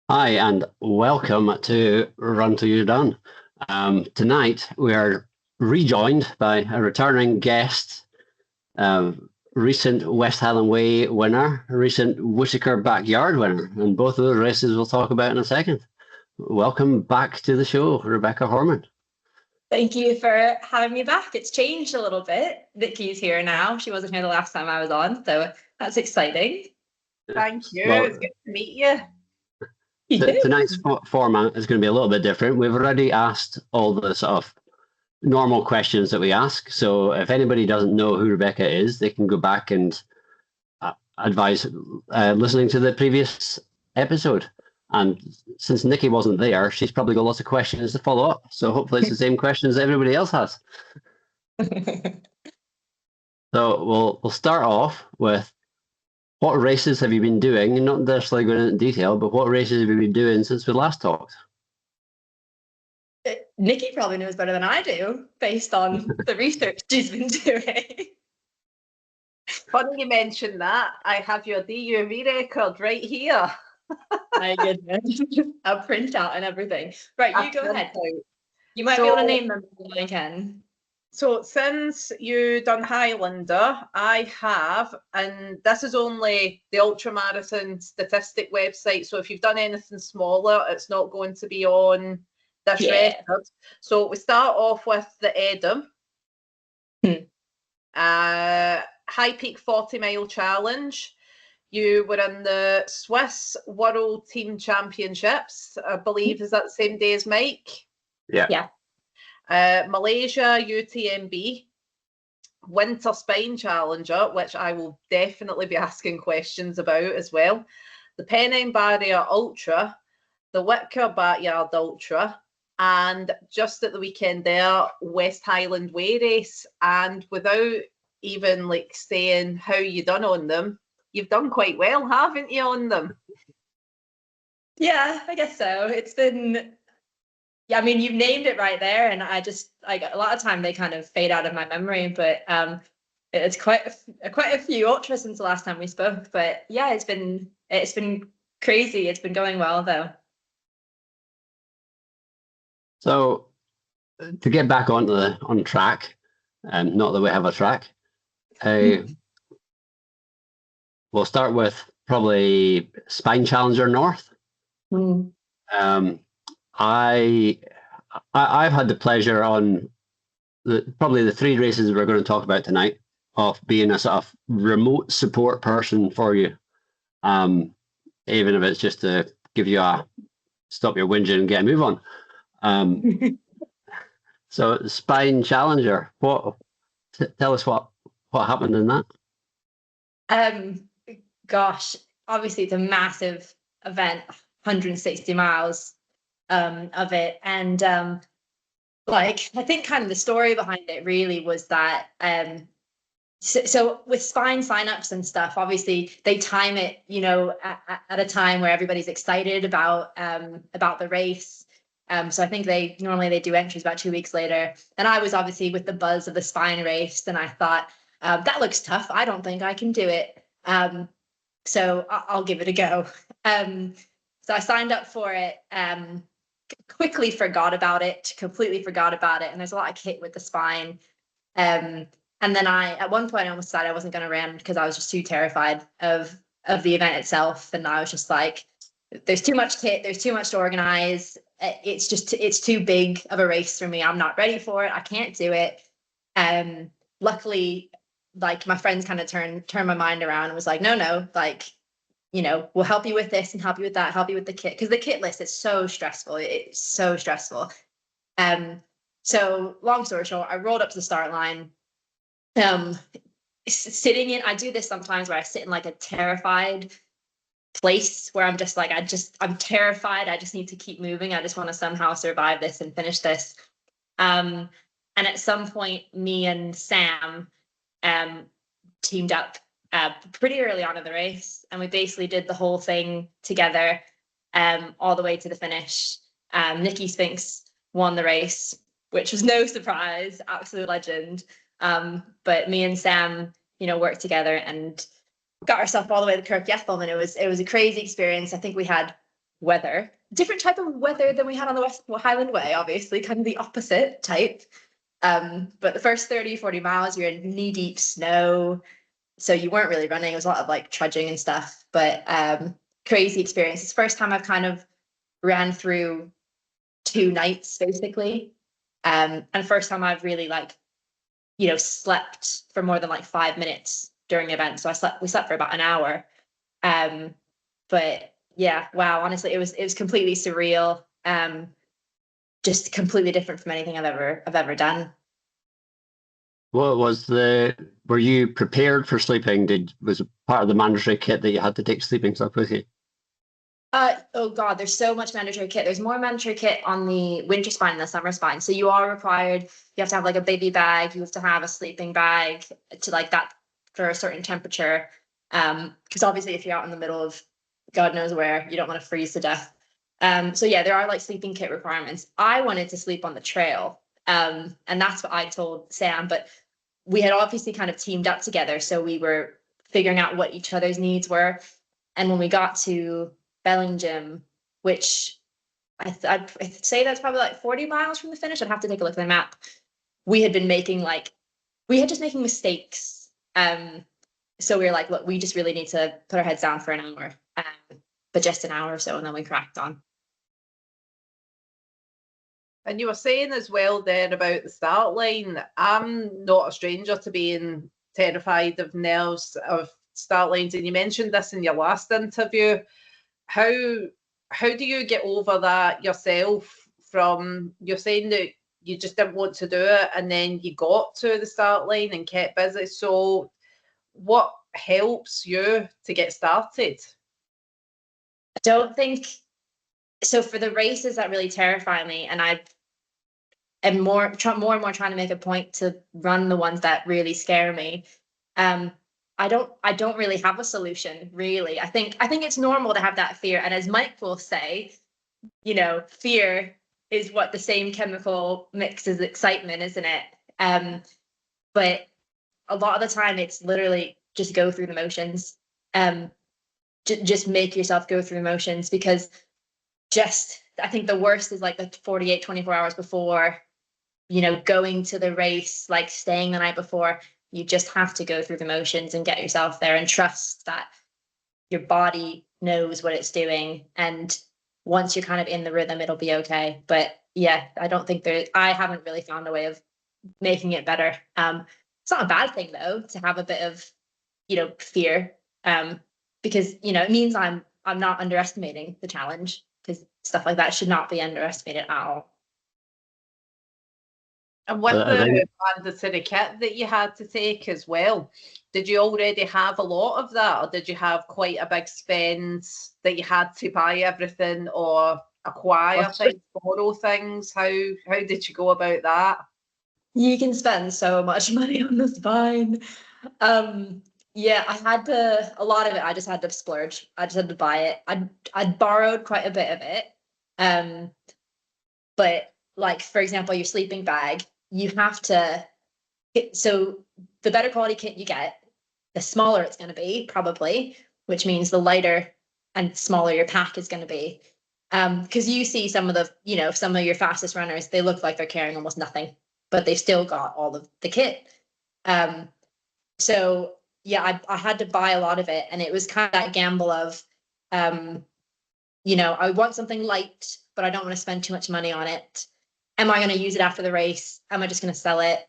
Hi, and welcome to Run Till You're Done. Tonight, we are rejoined by a returning guest, recent West Highland Way winner, recent Witiker Backyard winner, and both of those races we'll talk about in a second. Welcome back to the show, Rebecca Hormann. Thank you for having me back. It's changed a little bit. Vicky's here now. She wasn't here the last time I was on, so that's exciting. Thank you. Well, it's good to meet you. Tonight's format is going to be a little bit different. We've already asked all the sort of normal questions that we ask. So if anybody doesn't know who Rebecca is, they can go back and advise listening to the previous episode. And since Nikki wasn't there, she's probably got lots of questions to follow up. So hopefully it's the same questions that everybody else has. So we'll start off with, what races have you been doing? Not necessarily going into detail, but what races have you been doing since we last talked? Nikki probably knows better than I do, based on the research she's been doing. Funny you mentioned that. I have your DUV record right here. My goodness. A printout and everything. Right, you go ahead. You might be able to name them if I can. So since you done Highlander, I have, and this is only the ultramarathon statistic website. So if you've done anything smaller, it's not going to be on this record. So we start off with the Edam. High Peak 40-mile challenge. You were in the Swiss World Team Championships, I believe. Is that the same day as Mike? Yeah. Malaysia UTMB, Winter Spine Challenger, which I will definitely be asking questions about as well. The Pennine Barrier Ultra, the Witiker Backyard Ultra, and just at the weekend there, West Highland Way Race. And without even saying how you done on them, you've done quite well, haven't you, on them? Yeah, I guess so. It's been, I mean, you've named it right there, and I just, a lot of time they kind of fade out of my memory, but it's quite a few ultras since the last time we spoke. But yeah, it's been crazy. It's been going well though. So to get back on track, not that we have a track, we'll start with probably Spine Challenger North. I've had the pleasure on probably the three races we're going to talk about tonight of being a sort of remote support person for you, even if it's just to give you a stop your whinging and get a move on. So Spine Challenger, tell us what happened in that. Gosh, obviously it's a massive event, 160 miles of it, and I think kind of the story behind it really was that so with Spine signups and stuff, obviously they time it, at a time where everybody's excited about the race. So I think they normally do entries about 2 weeks later, and I was obviously with the buzz of the Spine race, and I thought that looks tough. I don't think I can do it. So I'll give it a go. So I signed up for it, completely forgot about it. And there's a lot of kit with the Spine. And then at one point I almost decided I wasn't going to run because I was just too terrified of the event itself. And I was just like, there's too much kit. There's too much to organize. It's too big of a race for me. I'm not ready for it. I can't do it. Luckily, my friends kind of turned my mind around and was like, no, we'll help you with this and help you with that, help you with the kit. Because the kit list is so stressful. It's so stressful. So long story short, I rolled up to the start line. Sitting in, I do this sometimes where I sit in a terrified place where I'm just I'm terrified. I just need to keep moving. I just want to somehow survive this and finish this. And at some point, me and Sam teamed up pretty early on in the race, and we basically did the whole thing together all the way to the finish. Nikki Spinks won the race, which was no surprise, absolute legend. But me and Sam, worked together and got ourselves all the way to Kirk Yethel, and it was a crazy experience. I think we had weather, different type of weather than we had on the West Highland Way, obviously, kind of the opposite type. But the first 30, 40 miles, you're in knee-deep snow, so you weren't really running. It was a lot of like trudging and stuff, but crazy experience. It's the first time I've kind of ran through 2 nights, basically. And first time I've really like, slept for more than like 5 minutes during the event. So we slept for about an hour. But yeah, wow, honestly, it was completely surreal. Just completely different from anything I've ever done. What was were you prepared for sleeping? Was it part of the mandatory kit that you had to take sleeping stuff with you? Oh God, there's so much mandatory kit. There's more mandatory kit on the winter spine than the summer spine. So you are required, you have to have like a baby bag, you have to have a sleeping bag to like that for a certain temperature. Because obviously if you're out in the middle of God knows where, you don't want to freeze to death. So yeah, there are like sleeping kit requirements. I wanted to sleep on the trail. And that's what I told Sam, but we had obviously kind of teamed up together. So we were figuring out what each other's needs were. And when we got to Bellingham, which I'd say that's probably like 40 miles from the finish. I'd have to take a look at the map. We had just making mistakes. So we were like, look, we just really need to put our heads down for an hour, but just an hour or so, and then we cracked on. And you were saying as well there about the start line. I'm not a stranger to being terrified of nerves of start lines, and you mentioned this in your last interview. How do you get over that yourself? From you're saying that you just didn't want to do it, and then you got to the start line and kept busy. So what helps you to get started? I don't think so. For the races that really terrify me, and I am more and more trying to make a point to run the ones that really scare me. I don't really have a solution, really. I think it's normal to have that fear. And as Mike will say, fear is what the same chemical mix as excitement, isn't it? But a lot of the time it's literally just go through the motions. Just make yourself go through the motions, because I think the worst is like the 48, 24 hours before, going to the race, like staying the night before. You just have to go through the motions and get yourself there and trust that your body knows what it's doing. And once you're kind of in the rhythm, it'll be okay. But yeah, I haven't really found a way of making it better. It's not a bad thing though, to have a bit of, fear, because, it means I'm not underestimating the challenge, because stuff like that should not be underestimated at all. And with the mandatory kit that you had to take as well, did you already have a lot of that, or did you have quite a big spend that you had to buy everything or acquire things, borrow things? How did you go about that? You can spend so much money on the spine. Yeah, I had a lot of it. I just had to splurge. I just had to buy it. I borrowed quite a bit of it. But like, for example, your sleeping bag, you have to, so the better quality kit you get, the smaller it's going to be, probably, which means the lighter and smaller your pack is going to be. Because you see some of your fastest runners, they look like they're carrying almost nothing, but they've still got all of the kit. So yeah, I had to buy a lot of it, and it was kind of that gamble of, I want something light, but I don't want to spend too much money on it. Am I going to use it after the race? Am I just going to sell it?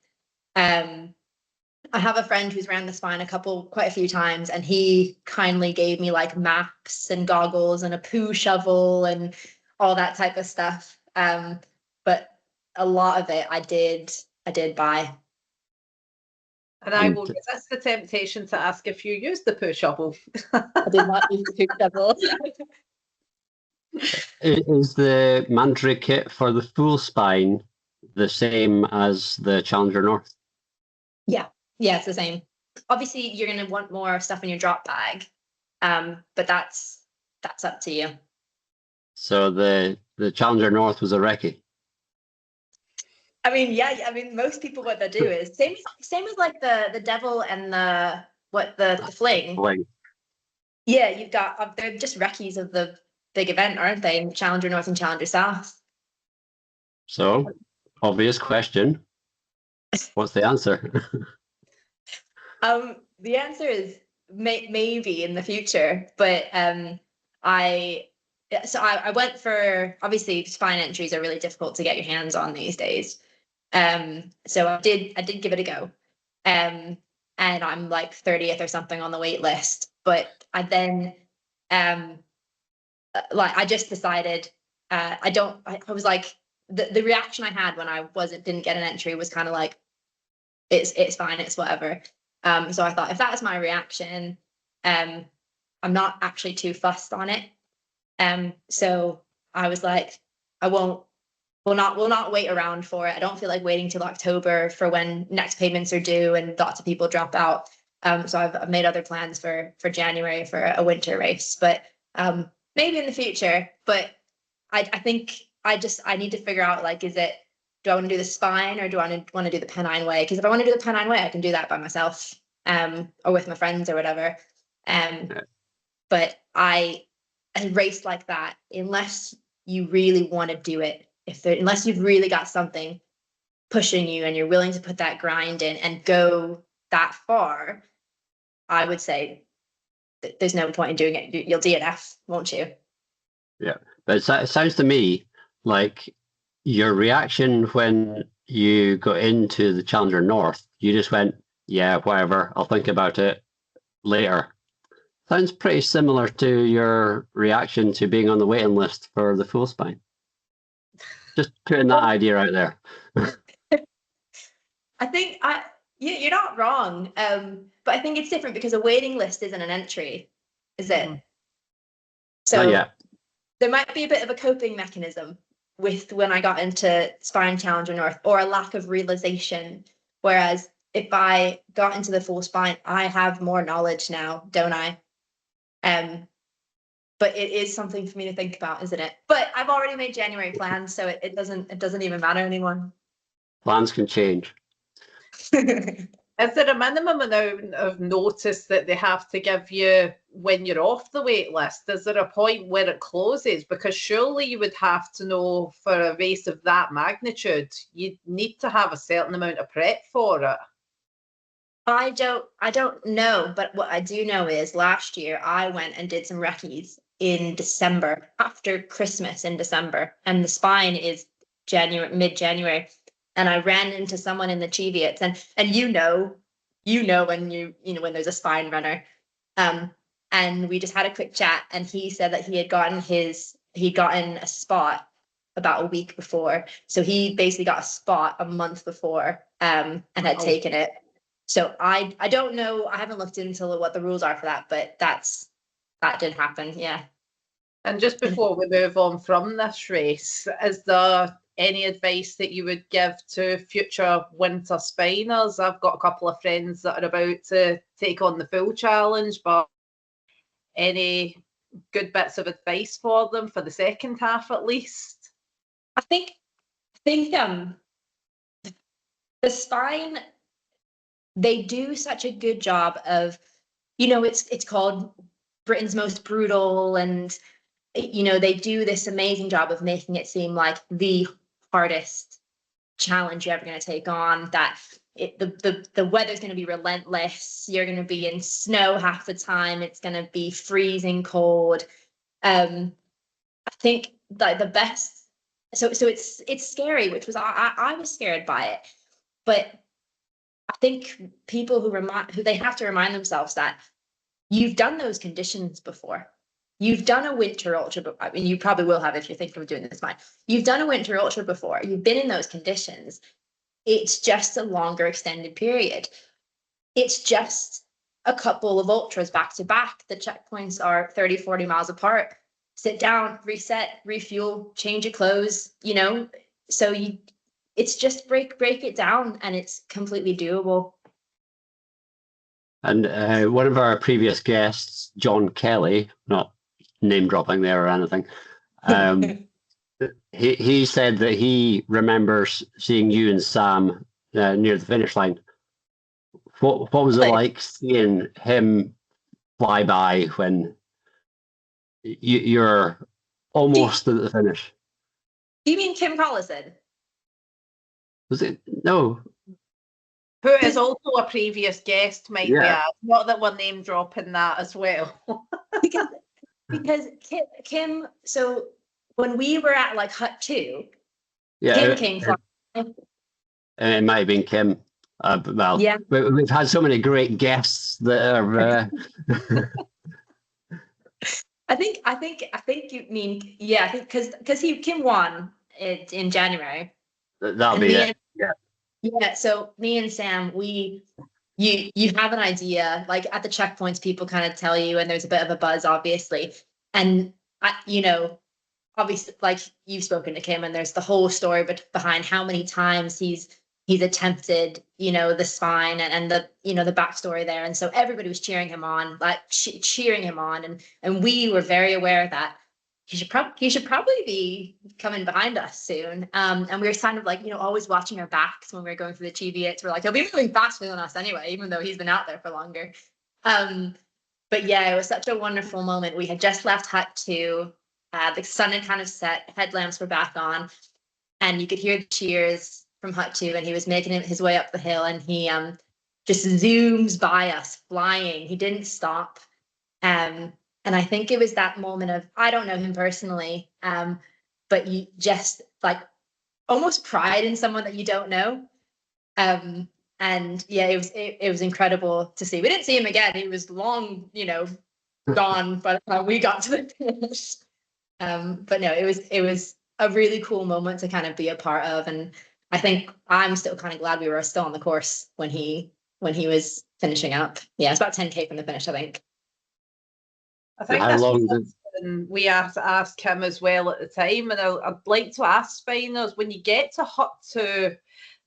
I have a friend who's ran the spine quite a few times, and he kindly gave me like maps and goggles and a poo shovel and all that type of stuff. But a lot of it I did buy. And I will resist the temptation to ask if you used the poo shovel. I did not use the poo shovel. Is the mandatory kit for the full spine the same as the Challenger North? Yeah, it's the same. Obviously, you're going to want more stuff in your drop bag, but that's up to you. So the Challenger North was a recce. I mean, yeah. I mean, most people, what they do is same as like the Devil and the fling. Fling. Yeah, you've got they're just recce's of the big event, aren't they? Challenger North and Challenger South. So, obvious question. What's the answer? The answer is maybe in the future, but I went for, obviously spine entries are really difficult to get your hands on these days. So I did give it a go. And I'm like 30th or something on the wait list. But I then I just decided I was like the reaction I had when I didn't get an entry was kind of like it's fine, it's whatever. So I thought if that's my reaction, I'm not actually too fussed on it. So I was like, we'll not wait around for it. I don't feel like waiting till October for when next payments are due and lots of people drop out. So I've made other plans for January for a winter race, but maybe in the future. But I think I need to figure out, like, do I want to do the spine or do I want to do the Pennine Way? Because if I want to do the Pennine Way, I can do that by myself, or with my friends or whatever. But a race like that, unless you really want to do it, unless you've really got something pushing you and you're willing to put that grind in and go that far, I would say there's no point in doing it. You'll DNF, won't you? Yeah, but it sounds to me like your reaction when you got into the Challenger North, you just went, yeah, whatever, I'll think about it later. Sounds pretty similar to your reaction to being on the waiting list for the full spine. Just putting that idea out there. I think you're not wrong, but I think it's different because a waiting list isn't an entry, is it? Mm-hmm. So there might be a bit of a coping mechanism with when I got into Spine Challenger North, or a lack of realization. Whereas if I got into the full spine, I have more knowledge now, don't I? But it is something for me to think about, isn't it? But I've already made January plans, so it doesn't even matter anymore. Plans can change. Is there a minimum amount of notice that they have to give you when you're off the wait list? Is there a point where it closes? Because surely you would have to know, for a race of that magnitude, you need to have a certain amount of prep for it. I don't know, but what I do know is last year I went and did some recce's in December, after Christmas in December, and the spine is mid-January. And I ran into someone in the Cheviots, and you know when there's a spine runner, and we just had a quick chat, and he said that he'd gotten a spot about a week before, so he basically got a spot a month before, and had taken it. So I don't know, I haven't looked into what the rules are for that, but that did happen, yeah. And just before we move on from this race, is there any advice that you would give to future winter spiners? I've got a couple of friends that are about to take on the full challenge, but any good bits of advice for them for the second half at least? I think the spine, they do such a good job of, it's called Britain's most brutal, and they do this amazing job of making it seem like the hardest challenge you're ever going to take on, that the weather's going to be relentless, you're going to be in snow half the time, it's going to be freezing cold. I think that the best, so it's scary, which was I was scared by it, but I think people who they have to remind themselves that you've done those conditions before. You've done a winter ultra, I mean, you probably will have if you're thinking of doing this fine. You've done a winter ultra before. You've been in those conditions. It's just a longer extended period. It's just a couple of ultras back to back. The checkpoints are 30, 40 miles apart. Sit down, reset, refuel, change your clothes, So it's just break it down, and it's completely doable. And one of our previous guests, John Kelly, not name dropping there or anything, he said that he remembers seeing you and Sam near the finish line. What was it like seeing him fly by when you're almost at the finish. Do you mean Kim Collison? Was it? No. Who is also a previous guest, might we add. Not that we're name dropping that as well. because Kim, so when we were at like Hut 2, Yeah, Kim came from. it might have been Kim. Well, yeah, we've had so many great guests that are. I think you mean I think because Kim won it in January. That'll be it. Yeah. So me and Sam, you have an idea, like at the checkpoints, people kind of tell you, and there's a bit of a buzz, obviously, and obviously, like you've spoken to Kim, and there's the whole story behind how many times he's attempted, the spine and the the backstory there, and so everybody was cheering him on, like cheering him on, and we were very aware of that. He should probably be coming behind us soon. And we were kind of like, always watching our backs when we were going through the Cheviot. We're like, he'll be moving faster than us anyway, even though he's been out there for longer. But yeah, it was such a wonderful moment. We had just left Hut 2. The sun had kind of set, headlamps were back on, and you could hear the cheers from Hut 2, and he was making his way up the hill, and he just zooms by us flying. He didn't stop. And I think it was that moment of, I don't know him personally, but you just like almost pride in someone that you don't know. And yeah, it was incredible to see. We didn't see him again. He was long, gone by the time we got to the finish. But no, it was a really cool moment to kind of be a part of. And I think I'm still kind of glad we were still on the course when he was finishing up. Yeah, it's about 10K from the finish, I think. I think how long did we have to ask him as well at the time, and I'd like to ask Spiners, when you get to Hut 2,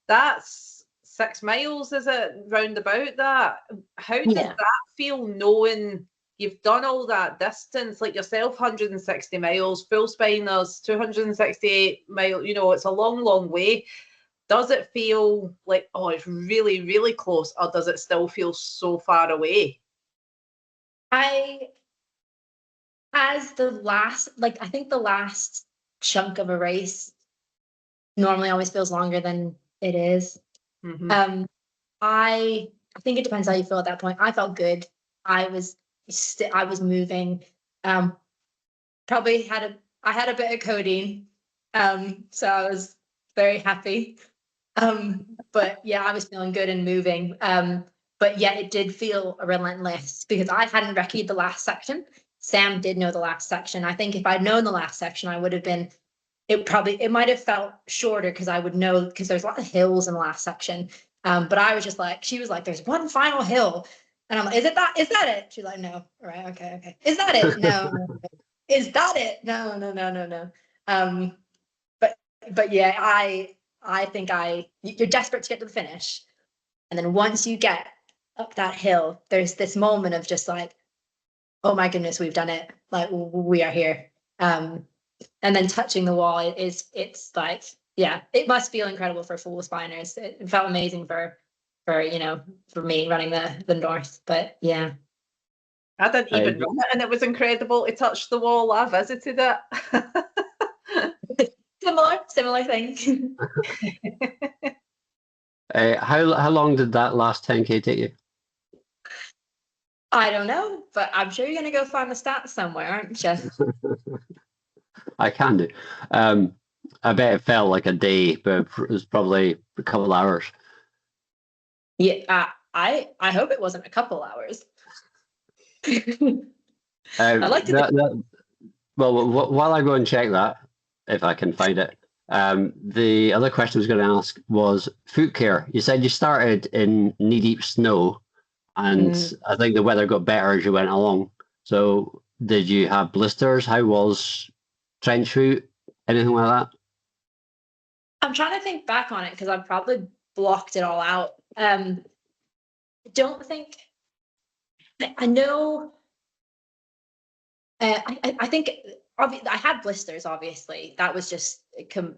that's 6 miles, is it, round about that? How does that feel, knowing you've done all that distance, like yourself, 160 miles, full Spiners, 268 miles, it's a long way. Does it feel like, oh, it's really, really close, or does it still feel so far away? I think the last chunk of a race normally always feels longer than it is. Mm-hmm. I think it depends how you feel at that point. I felt good. I was moving. Probably I had a bit of codeine, so I was very happy. But yeah, I was feeling good and moving. But yeah, it did feel relentless because I hadn't recce'd the last section. Sam did know the last section. I think if I'd known the last section, I would have been, it might have felt shorter because I would know, because there's a lot of hills in the last section. But I was just like, she was like, there's one final hill. And I'm like, is that it? She's like, no. All right, okay. Is that it? No. Is that it? No. But yeah, I think you're desperate to get to the finish. And then once you get up that hill, there's this moment of just like, oh my goodness, we've done it. Like, we are here. And then touching the wall it's like, yeah, it must feel incredible for full spiners. It felt amazing for me running the north, but yeah. I didn't even run it, and it was incredible to touch the wall. I visited it. Similar thing. How long did that last 10K take you? I don't know, but I'm sure you're going to go find the stats somewhere, aren't you? I can do. I bet it felt like a day, but it was probably a couple of hours. Yeah, I hope it wasn't a couple hours. I like to well, while I go and check that, if I can find it, the other question I was going to ask was foot care. You said you started in knee-deep snow, and I think the weather got better as you went along. So did you have blisters? How was trench foot? Anything like that? I'm trying to think back on it because I've probably blocked it all out. Don't think I know. I think I had blisters. Obviously, that was just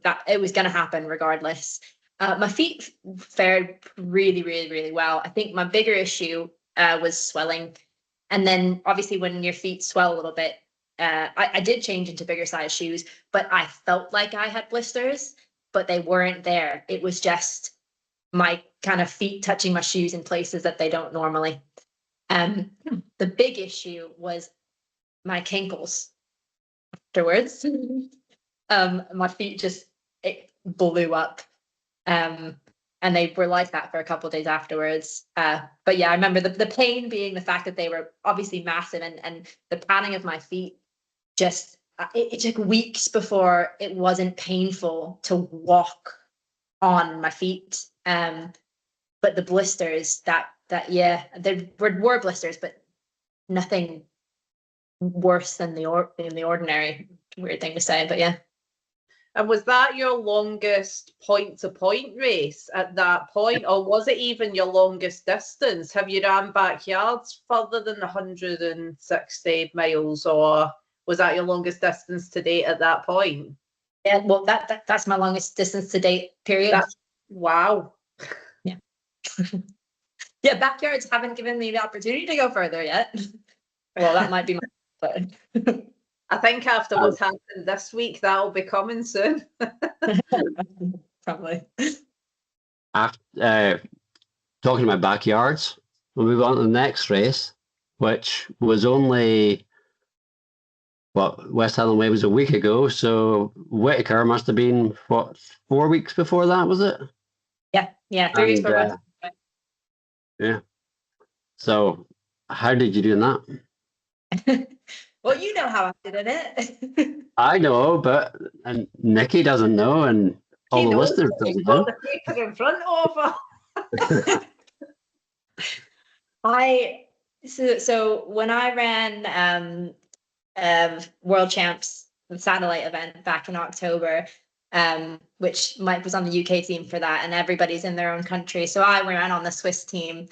that it was going to happen regardless. My feet fared really, really, really well. I think my bigger issue was swelling, and then obviously when your feet swell a little bit, I did change into bigger size shoes, but I felt like I had blisters, but they weren't there. It was just my kind of feet touching my shoes in places that they don't normally. The big issue was my kinkles afterwards. My feet just, it blew up. And they were like that for a couple of days afterwards. But yeah, I remember the pain being the fact that they were obviously massive, and the padding of my feet just, it took weeks before it wasn't painful to walk on my feet. But the blisters, yeah, there were blisters, but nothing worse than the ordinary. Weird thing to say, but yeah. And was that your longest point-to-point race at that point, or was it even your longest distance? Have you ran backyards further than 160 miles, or was that your longest distance to date at that point? Yeah, well, that's my longest distance to date, period. Wow. Yeah. Yeah, backyards haven't given me the opportunity to go further yet. Well, that might be my but I think after what's happened this week, that'll be coming soon. Probably. After talking about backyards, we'll move on to the next race, which was only West Highland Way was a week ago. So Witiker must have been 4 weeks before that, was it? Yeah, 3 weeks before. Yeah. So how did you do in that? Well, you know how I did in it. I know, but Nikki doesn't know, and all the listeners don't know. The paper in front of her. So when I ran World Champs, the satellite event back in October, which Mike was on the UK team for that, and everybody's in their own country. So I ran on the Swiss team,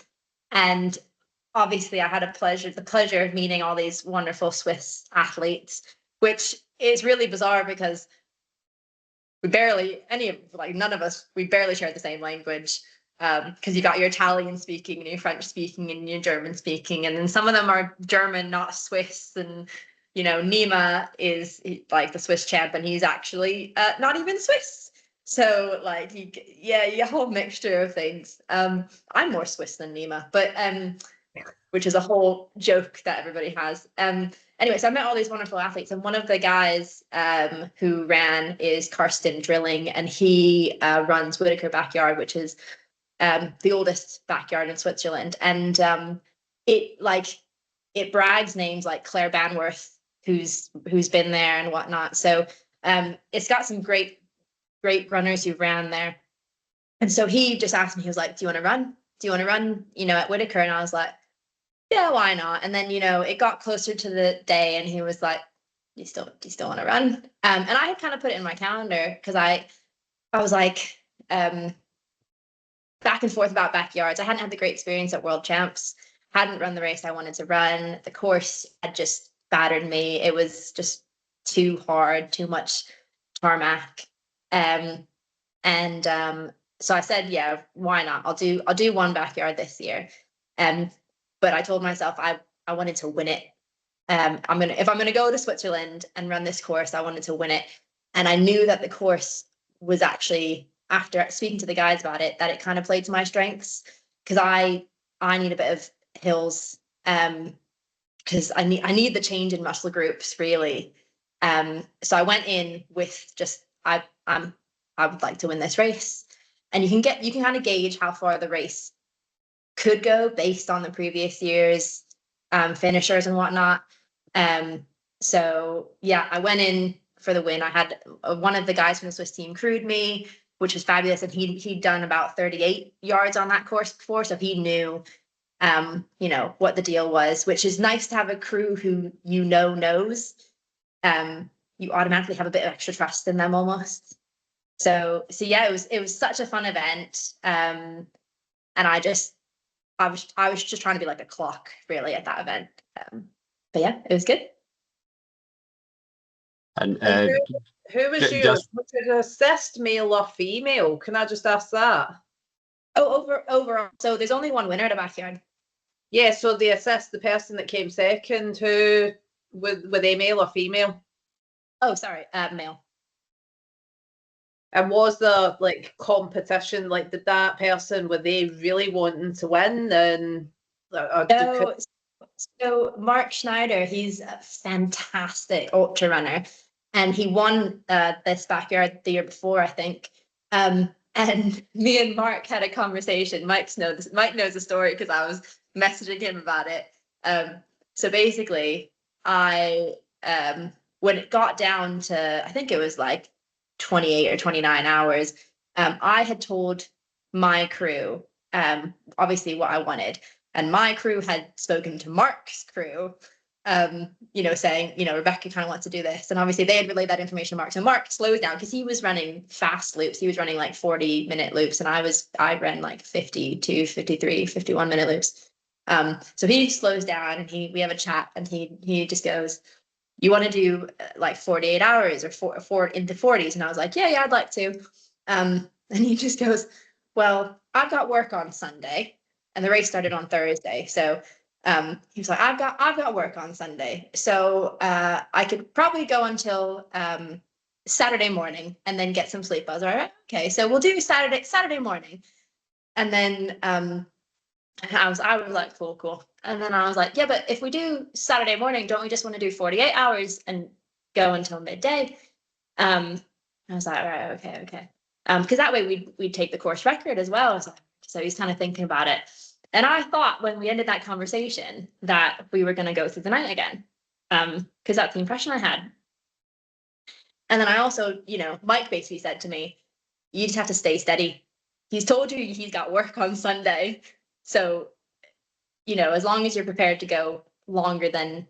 and obviously I had the pleasure of meeting all these wonderful Swiss athletes, which is really bizarre because none of us shared the same language, because you got your Italian speaking and your French speaking and your German speaking, and then some of them are German, not Swiss. And Nima is like the Swiss champ, and he's actually not even Swiss. So like, you have a whole mixture of things. I'm more Swiss than Nima, but which is a whole joke that everybody has. Anyway, so I met all these wonderful athletes, and one of the guys who ran is Karsten Drilling, and he runs Witiker Backyard, which is the oldest backyard in Switzerland. And it brags names like Claire Banworth, who's been there and whatnot. So it's got some great runners who ran there. And so he just asked me, he was like, do you want to run? At Witiker? And I was like, yeah, why not? And then, it got closer to the day, and he was like, do you still want to run? And I had kind of put it in my calendar because I was like, back and forth about backyards. I hadn't had the great experience at World Champs, hadn't run the race I wanted to run. The course had just battered me. It was just too hard, too much tarmac. So I said, yeah, why not? I'll do one backyard this year. But I told myself I wanted to win it. If I'm gonna go to Switzerland and run this course, I wanted to win it. And I knew that the course was actually, after speaking to the guys about it, that it kind of played to my strengths, because I need a bit of hills, because I need the change in muscle groups, really. So I went in with just I would like to win this race, and you can kind of gauge how far the race could go based on the previous year's finishers and whatnot. So yeah, I went in for the win. I had one of the guys from the Swiss team crewed me, which was fabulous, and he'd done about 38 yards on that course before, so he knew what the deal was, which is nice to have a crew who knows. You automatically have a bit of extra trust in them almost. So yeah, it was such a fun event, and I was just trying to be like a clock, really, at that event. But yeah, it was good. And who was was it assessed, male or female? Can I just ask that? Oh, overall. So there's only one winner at a backyard. Yeah, so they assessed the person that came second. Who Were they male or female? Oh, sorry, male. And was there like competition? Like, did that person, were they really wanting to win? And no, so Mark Schneider, he's a fantastic ultra runner, and he won this backyard the year before, I think. And me and Mark had a conversation. Mike knows the story because I was messaging him about it. So basically, I when it got down to, I think it was like 28 or 29 hours, I had told my crew obviously what I wanted. And my crew had spoken to Mark's crew, saying, Rebecca kind of wants to do this. And obviously they had relayed that information to Mark. So Mark slows down because he was running fast loops. He was running like 40-minute loops. And I ran like 52, 53, 51-minute loops. So he slows down and we have a chat, and he just goes, you want to do like 48 hours or four into 40s? And I was like, yeah, I'd like to. And he just goes, well, I've got work on Sunday. And the race started on Thursday. So he was like, I've got work on Sunday. So I could probably go until Saturday morning and then get some sleep. I was like, okay, so we'll do Saturday morning. And then I was like, cool. And then I was like, yeah, but if we do Saturday morning, don't we just want to do 48 hours and go until midday? I was like, all right, okay. Because that way we'd take the course record as well. So he's kind of thinking about it. And I thought when we ended that conversation that we were going to go through the night again, because that's the impression I had. And then I also, Mike basically said to me, you just have to stay steady. He's told you he's got work on Sunday. So, as long as you're prepared to go longer than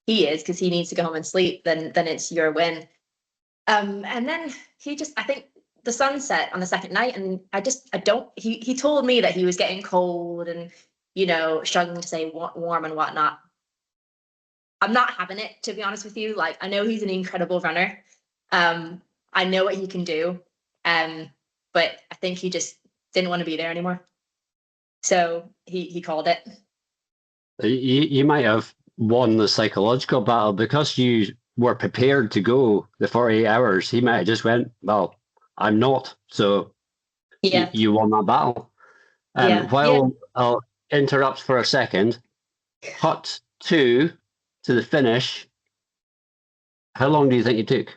he is, because he needs to go home and sleep, then it's your win. And then I think the sun set on the second night, and he told me that he was getting cold and, struggling to say warm and whatnot. I'm not having it, to be honest with you. Like, I know he's an incredible runner. I know what he can do. But I think he just didn't want to be there anymore. So he called it. You might have won the psychological battle because you were prepared to go the 48 hours. He might have just went, well, I'm not. So yeah, you won that battle. I'll interrupt for a second, cut to the finish. How long do you think it took?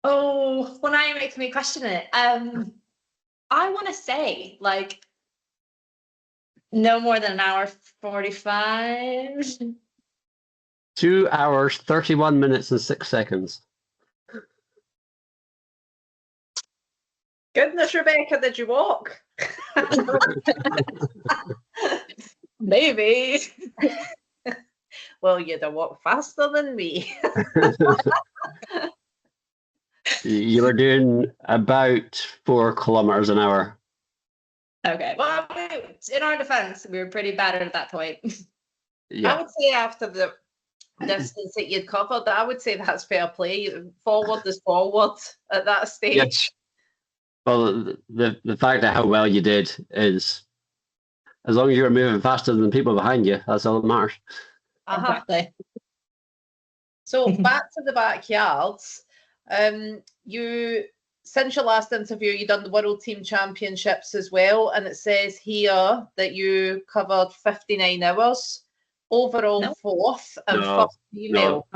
Oh, well, now you're making me question it. I want to say like no more than an hour 45. 2 hours, 31 minutes and 6 seconds. Goodness, Rebecca, did you walk? Maybe. Well, you'd have walked faster than me. You were doing about 4 kilometers an hour. Okay. Well, in our defense, we were pretty bad at that point. Yeah. I would say after the distance that you'd covered, I would say that's fair play. Forward is forward at that stage. Yes. Well, the fact of how well you did is, as long as you're moving faster than the people behind you, that's all that matters. Exactly. So back to the backyards. You, since your last interview, you've done the World Team Championships as well, and it says here that you covered 59 hours, overall fourth and first female.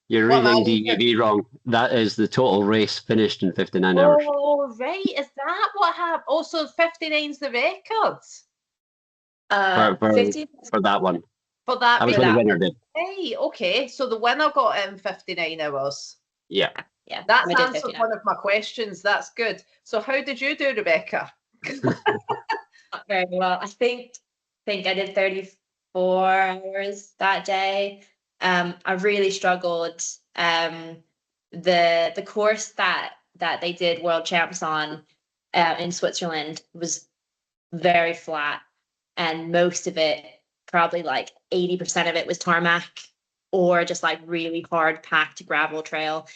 You're reading DUV wrong. That is the total race finished in 59 hours. Oh, right. Is that what happened? Also, 59's the record. For that one. For that, that was what the winner did. Hey, okay. So the winner got it in 59 hours. Yeah. Yeah. That's answered one of my questions. That's good. So how did you do, Rebecca? Not very well. I think I did 34 hours that day. I really struggled. The course that they did World Champs on in Switzerland was very flat, and most of it, probably like 80% of it, was tarmac or just like really hard packed gravel trail.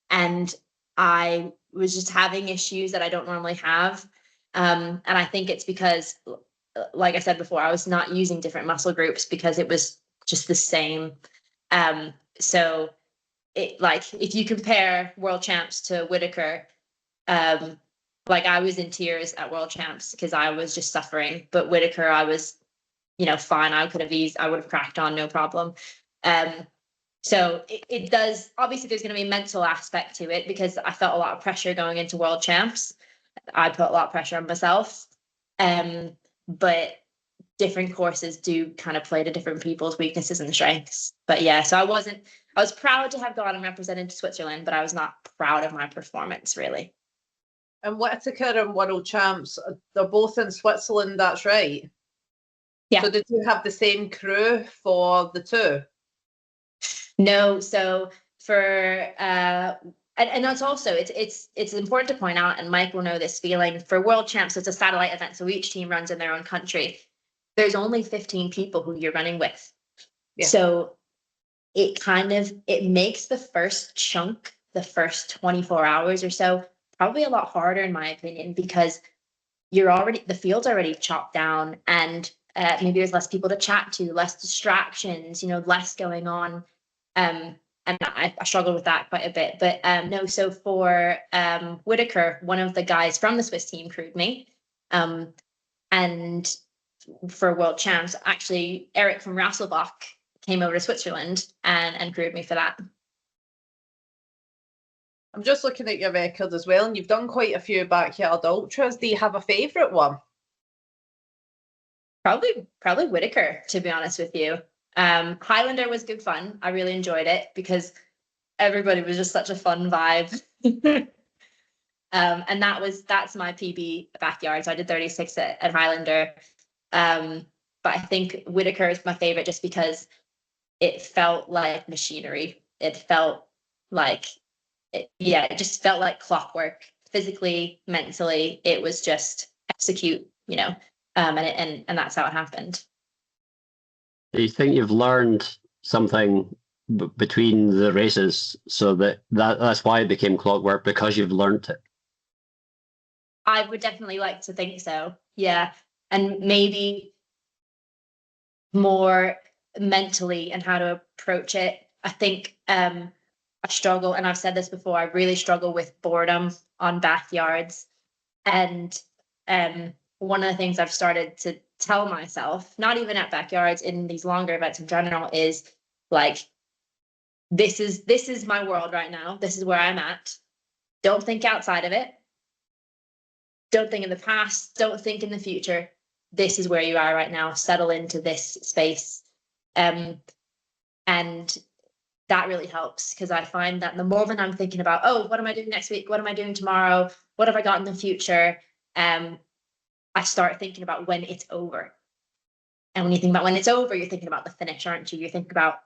And I was just having issues that I don't normally have. And I think it's because, like I said before, I was not using different muscle groups because it was just the same. So it, like, if you compare world champs to Witiker, like I was in tears at world champs because I was just suffering, but Witiker, I was, fine. I would have cracked on, no problem. So it does, obviously there's going to be a mental aspect to it because I felt a lot of pressure going into world champs. I put a lot of pressure on myself. But different courses do kind of play to different people's weaknesses and strengths. But yeah, so I was proud to have gone and represented Switzerland, but I was not proud of my performance really. And Whitaker and World Champs, they're both in Switzerland, that's right? Yeah. So did you have the same crew for the two? No, so for and that's also it's important to point out, and Mike will know this feeling, for World Champs, it's a satellite event, so each team runs in their own country. There's only 15 people who you're running with. Yeah. So it makes the first chunk, the first 24 hours or so, probably a lot harder in my opinion, because the field's already chopped down, and maybe there's less people to chat to, less distractions, less going on. And I struggled with that quite a bit. But no, so for Witiker, one of the guys from the Swiss team crewed me. And for World Champs, actually, Eric from Rasselbach came over to Switzerland and crewed me for that. I'm just looking at your record as well, and you've done quite a few backyard ultras. Do you have a favourite one? Probably Witiker, to be honest with you. Highlander was good fun. I really enjoyed it because everybody was just such a fun vibe. And that's my PB backyard. So I did 36 at Highlander. But I think Witiker is my favorite just because it felt like machinery. It felt like it just felt like clockwork, physically, mentally. It was just execute, and that's how it happened. Do you think you've learned something between the races so that's why it became clockwork, because you've learned it? I would definitely like to think so. Yeah. And maybe more mentally and how to approach it. I think I struggle, and I've said this before, I really struggle with boredom on backyards. And one of the things I've started to tell myself, not even at backyards, in these longer events in general, is like, this is my world right now. This is where I'm at. Don't think outside of it. Don't think in the past. Don't think in the future. This is where you are right now. Settle into this space. And that really helps, because I find that the more than I'm thinking about, oh, what am I doing next week? What am I doing tomorrow? What have I got in the future? I start thinking about when it's over. And when you think about when it's over, you're thinking about the finish, aren't you? You're thinking about,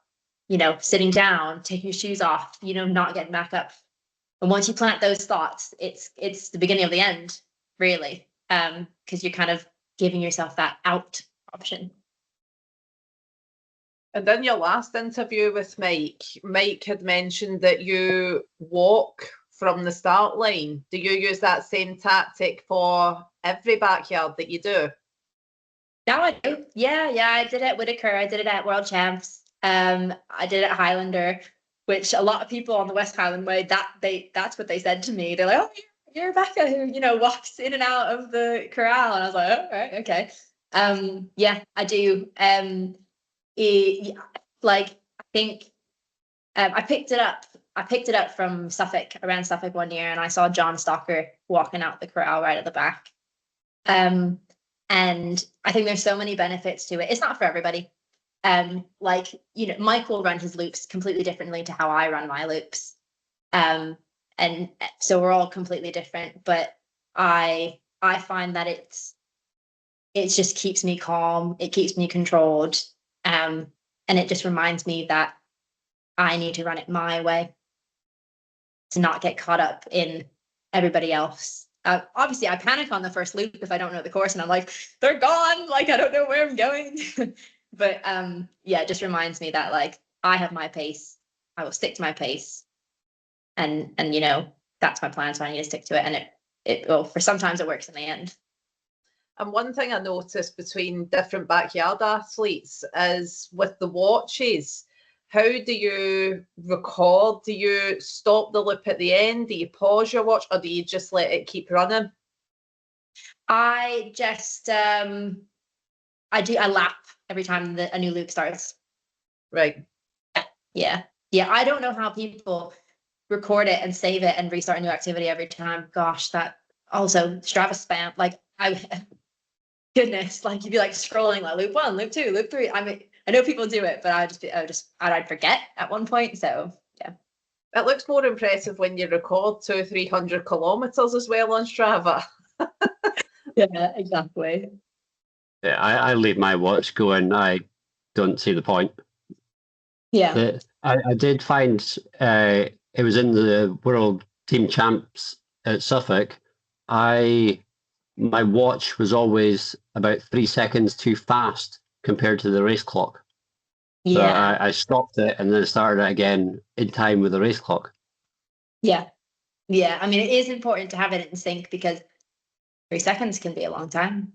sitting down, taking your shoes off, not getting back up. And once you plant those thoughts, it's the beginning of the end, really, because you're kind of giving yourself that out option. And in your last interview with Mike had mentioned that you walk from the start line. Do you use that same tactic for every backyard that you do? Now I do. Yeah, I did it at Witiker. I did it at World Champs. I did it at Highlander, which a lot of people on the West Highland Way, that's what they said to me. They're like, oh, you're Rebecca who, walks in and out of the corral. And I was like, oh, right, okay. Yeah, I do. I think I picked it up from Suffolk, around Suffolk one year, and I saw John Stalker walking out the corral right at the back. And I think there's so many benefits to it. It's not for everybody. Mike will run his loops completely differently to how I run my loops. And so we're all completely different, but I find that it just keeps me calm. It keeps me controlled. And it just reminds me that I need to run it my way, to not get caught up in everybody else. Obviously, I panic on the first loop if I don't know the course, and I'm like, they're gone. Like, I don't know where I'm going. But it just reminds me that, like, I have my pace. I will stick to my pace, and that's my plan. So I need to stick to it, and it will. For sometimes it works in the end. And one thing I noticed between different backyard athletes is with the watches, how do you record? Do you stop the loop at the end? Do you pause your watch, or do you just let it keep running? I just I do a lap every time a new loop starts. Right. Yeah. I don't know how people record it and save it and restart a new activity every time. Gosh, that also Strava spam. Like goodness, like you'd be like scrolling like loop 1, loop 2, loop 3. I mean, I know people do it, but I'd forget at one point. So yeah. It looks more impressive when you record 200-300 kilometers as well on Strava. Yeah, exactly. Yeah, I leave my watch going. I don't see the point. Yeah. I did find it was in the World Team Champs at Suffolk. My watch was always about 3 seconds too fast compared to the race clock. So Yeah. I stopped it and then started it again in time with the race clock. Yeah. I mean, it is important to have it in sync because 3 seconds can be a long time.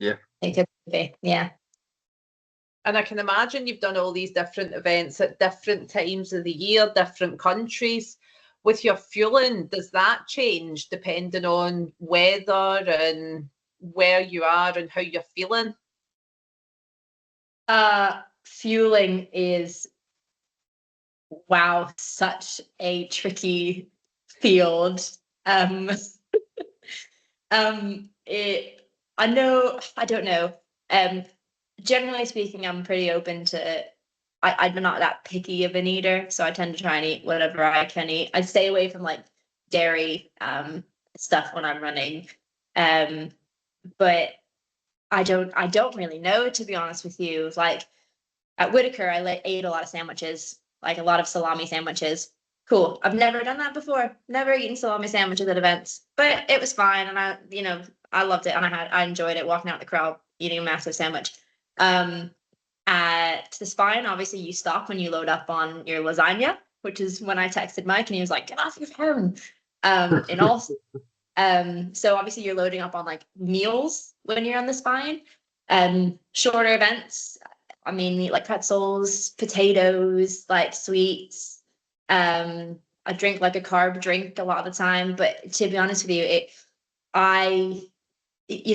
Yeah. It could be. Yeah. And I can imagine you've done all these different events at different times of the year, different countries. With your fueling, does that change depending on weather and where you are and how you're feeling? Fueling is, wow, such a tricky field. I don't know. Generally speaking, I'm pretty open to. I'm not that picky of an eater, so I tend to try and eat whatever I can eat. I stay away from like dairy stuff when I'm running, but I don't really know, to be honest with you. Like at Witiker, I ate a lot of sandwiches, like a lot of salami sandwiches. Cool. I've never done that before. Never eaten salami sandwiches at events, but it was fine, and I loved it, and I enjoyed it walking out the crowd eating a massive sandwich. At the Spine, obviously you stop when you load up on your lasagna, which is when I texted Mike and he was like, "Get off your phone." And also, so obviously you're loading up on like meals when you're on the Spine. Shorter events, I mean, eat like pretzels, potatoes, like sweets. I drink like a carb drink a lot of the time, but to be honest with you,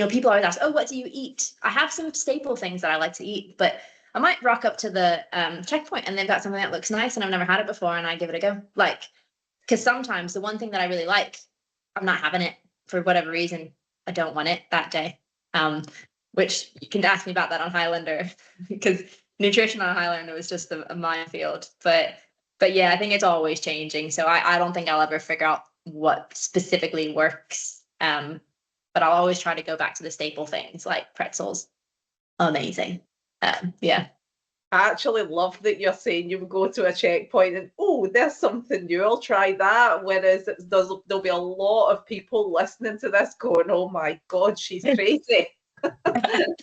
people always ask, "Oh, what do you eat?" I have some staple things that I like to eat, but I might rock up to the checkpoint and they've got something that looks nice and I've never had it before and I give it a go. Like, because sometimes the one thing that I really like, I'm not having it for whatever reason. I don't want it that day. Which you can ask me about that on Highlander because nutrition on Highlander was just a minefield. But yeah, I think it's always changing. So I don't think I'll ever figure out what specifically works. But I'll always try to go back to the staple things like pretzels. Amazing. Yeah. I actually love that you're saying you would go to a checkpoint and, oh, there's something new, I'll try that. Whereas there'll be a lot of people listening to this going, oh my God, she's crazy. But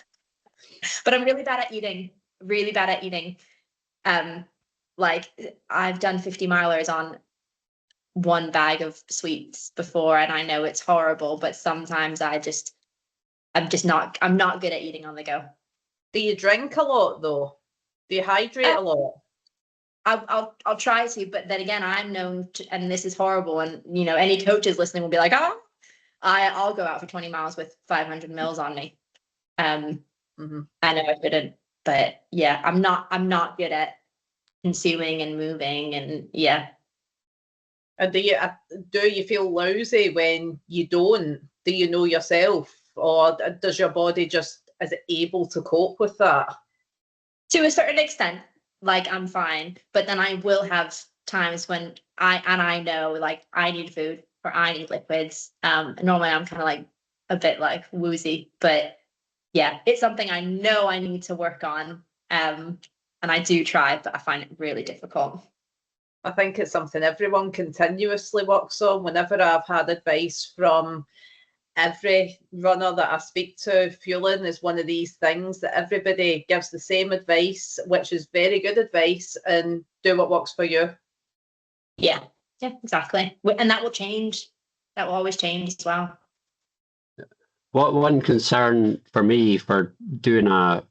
I'm really bad at eating. Really bad at eating. Like I've done 50 milers on one bag of sweets before, and I know it's horrible, but sometimes I'm not good at eating on the go. Do you drink a lot though? Do you hydrate a lot? I'll try to, but then again, I'm known to, and this is horrible, and any coaches listening will be like, "Oh, I'll go out for 20 miles with 500 mils on me." I know I shouldn't, but yeah, I'm not good at consuming and moving, and yeah. And do you feel lousy when you don't? Do you know yourself, or does your body is it able to cope with that? To a certain extent, like I'm fine, but then I will have times when I know like I need food or I need liquids. Normally I'm kind of like a bit like woozy, but yeah, it's something I know I need to work on. And I do try, but I find it really difficult. I think it's something everyone continuously works on. Whenever I've had advice from every runner that I speak to, fueling is one of these things that everybody gives the same advice, which is very good advice, and do what works for you. Yeah, exactly. And that will change. That will always change as well. What one concern for me for doing a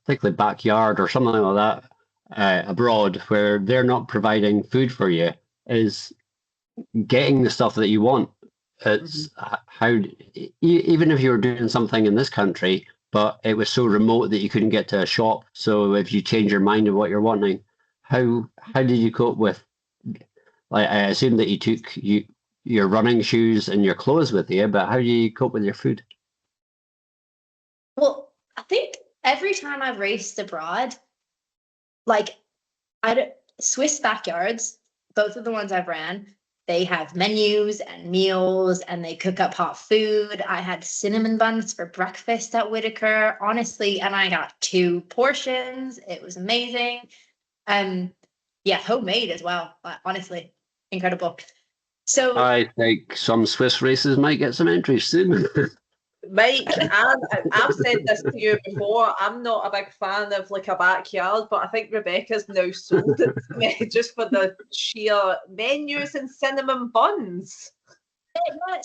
particularly backyard or something like that abroad, where they're not providing food for you, is getting the stuff that you want. It's how even if you were doing something in this country, but it was so remote that you couldn't get to a shop. So if you change your mind of what you're wanting, how did you cope with? Like, I assume that you took your running shoes and your clothes with you, but how do you cope with your food? Well, I think every time I've raced abroad, like Swiss backyards, both of the ones I've ran, they have menus and meals and they cook up hot food. I had cinnamon buns for breakfast at Witiker, honestly, and I got 2 portions. It was amazing. Yeah, homemade as well, honestly, incredible. So I think some Swiss races might get some entries soon. Mike, I've said this to you before. I'm not a big fan of like a backyard, but I think Rebecca's now sold it to me just for the sheer menus and cinnamon buns.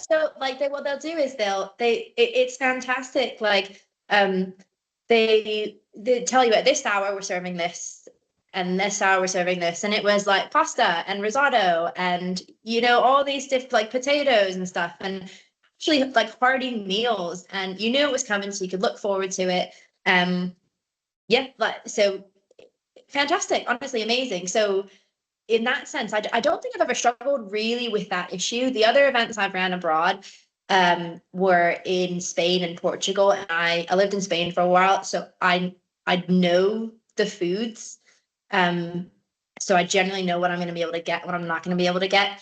So like what they'll do is it's fantastic. Like they tell you at this hour we're serving this, and this hour we're serving this, and it was like pasta and risotto and all these different like potatoes and stuff, and actually like hearty meals, and it was coming, so you could look forward to it. Yeah, so fantastic, honestly amazing. So in that sense, I don't think I've ever struggled really with that issue. The other events I've ran abroad were in Spain and Portugal, and I lived in Spain for a while, so I know the foods. So I generally know what I'm going to be able to get, what I'm not going to be able to get.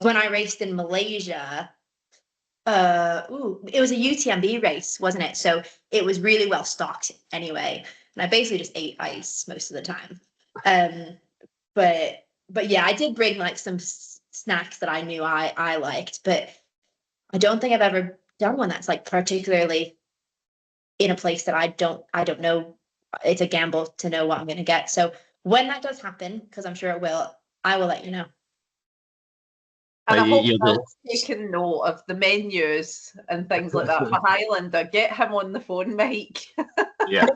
When I raced in Malaysia, it was a UTMB race, wasn't it? So it was really well stocked anyway, and I basically just ate ice most of the time. But yeah, I did bring like some snacks that I knew I liked, but I don't think I've ever done one that's like particularly in a place that I don't know. It's a gamble to know what I'm going to get. So when that does happen, because I'm sure it will, I will let you know. And I hope Phil's taken note of the menus and things like that for Highlander. Get him on the phone, Mike. Yeah,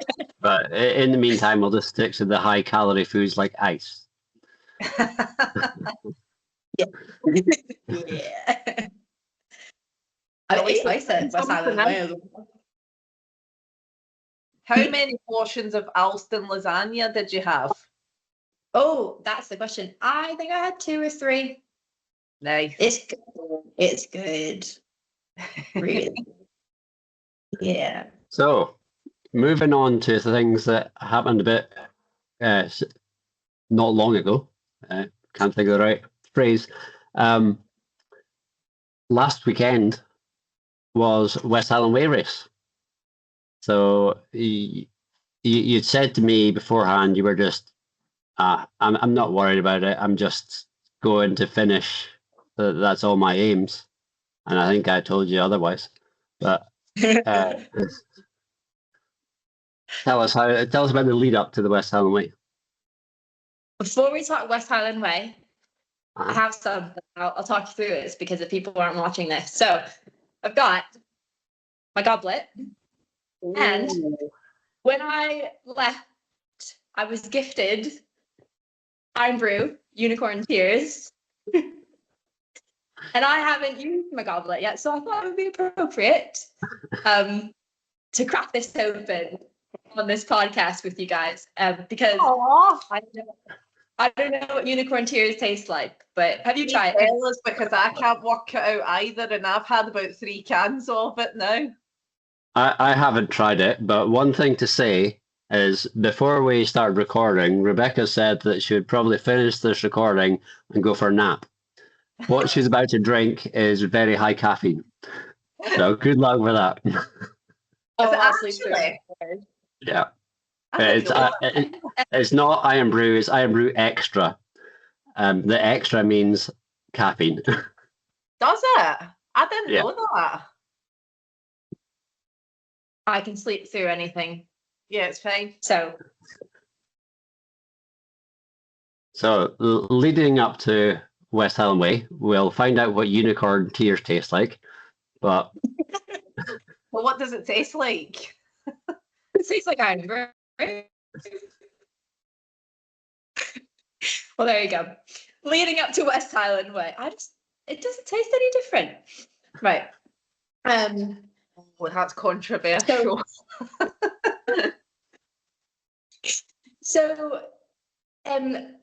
but in the meantime, we'll just stick to the high-calorie foods like ice. Yeah. I ate ice at West Highland Way. How many portions of Alston lasagna did you have? Oh, that's the question. I think I had 2 or 3. Nice. It's good. Really. Yeah. So, moving on to things that happened a bit not long ago. Can't think of the right phrase. Last weekend was West Highland Way Race. So you'd said to me beforehand, you were just, I'm not worried about it. I'm just going to finish. That's all my aims. And I think I told you otherwise. But tell us about the lead up to the West Highland Way. Before we talk West Highland Way, I have some. I'll talk you through this because if people aren't watching this. So I've got my goblet. Ooh. And when I left, I was gifted Iron Brew Unicorn Tears. And I haven't used my goblet yet, so I thought it would be appropriate to crack this open on this podcast with you guys because I don't know what Unicorn Tears taste like, but have you tried it? Because I can't work it out either, and I've had about 3 cans of it now. I haven't tried it, but one thing to say is before we started recording, Rebecca said that she would probably finish this recording and go for a nap. What she's about to drink is very high caffeine. So good luck with that. Oh, actually? Yeah. It's not Iron Brew, it's Iron Brew Extra. The extra means caffeine. Does it? I didn't know that. I can sleep through anything. Yeah, it's fine. So leading up to West Highland Way, we'll find out what Unicorn Tears taste like. But Well, what does it taste like? It tastes like iron, right? Well, there you go. Leading up to West Highland Way, it doesn't taste any different. Right. Well, that's controversial. So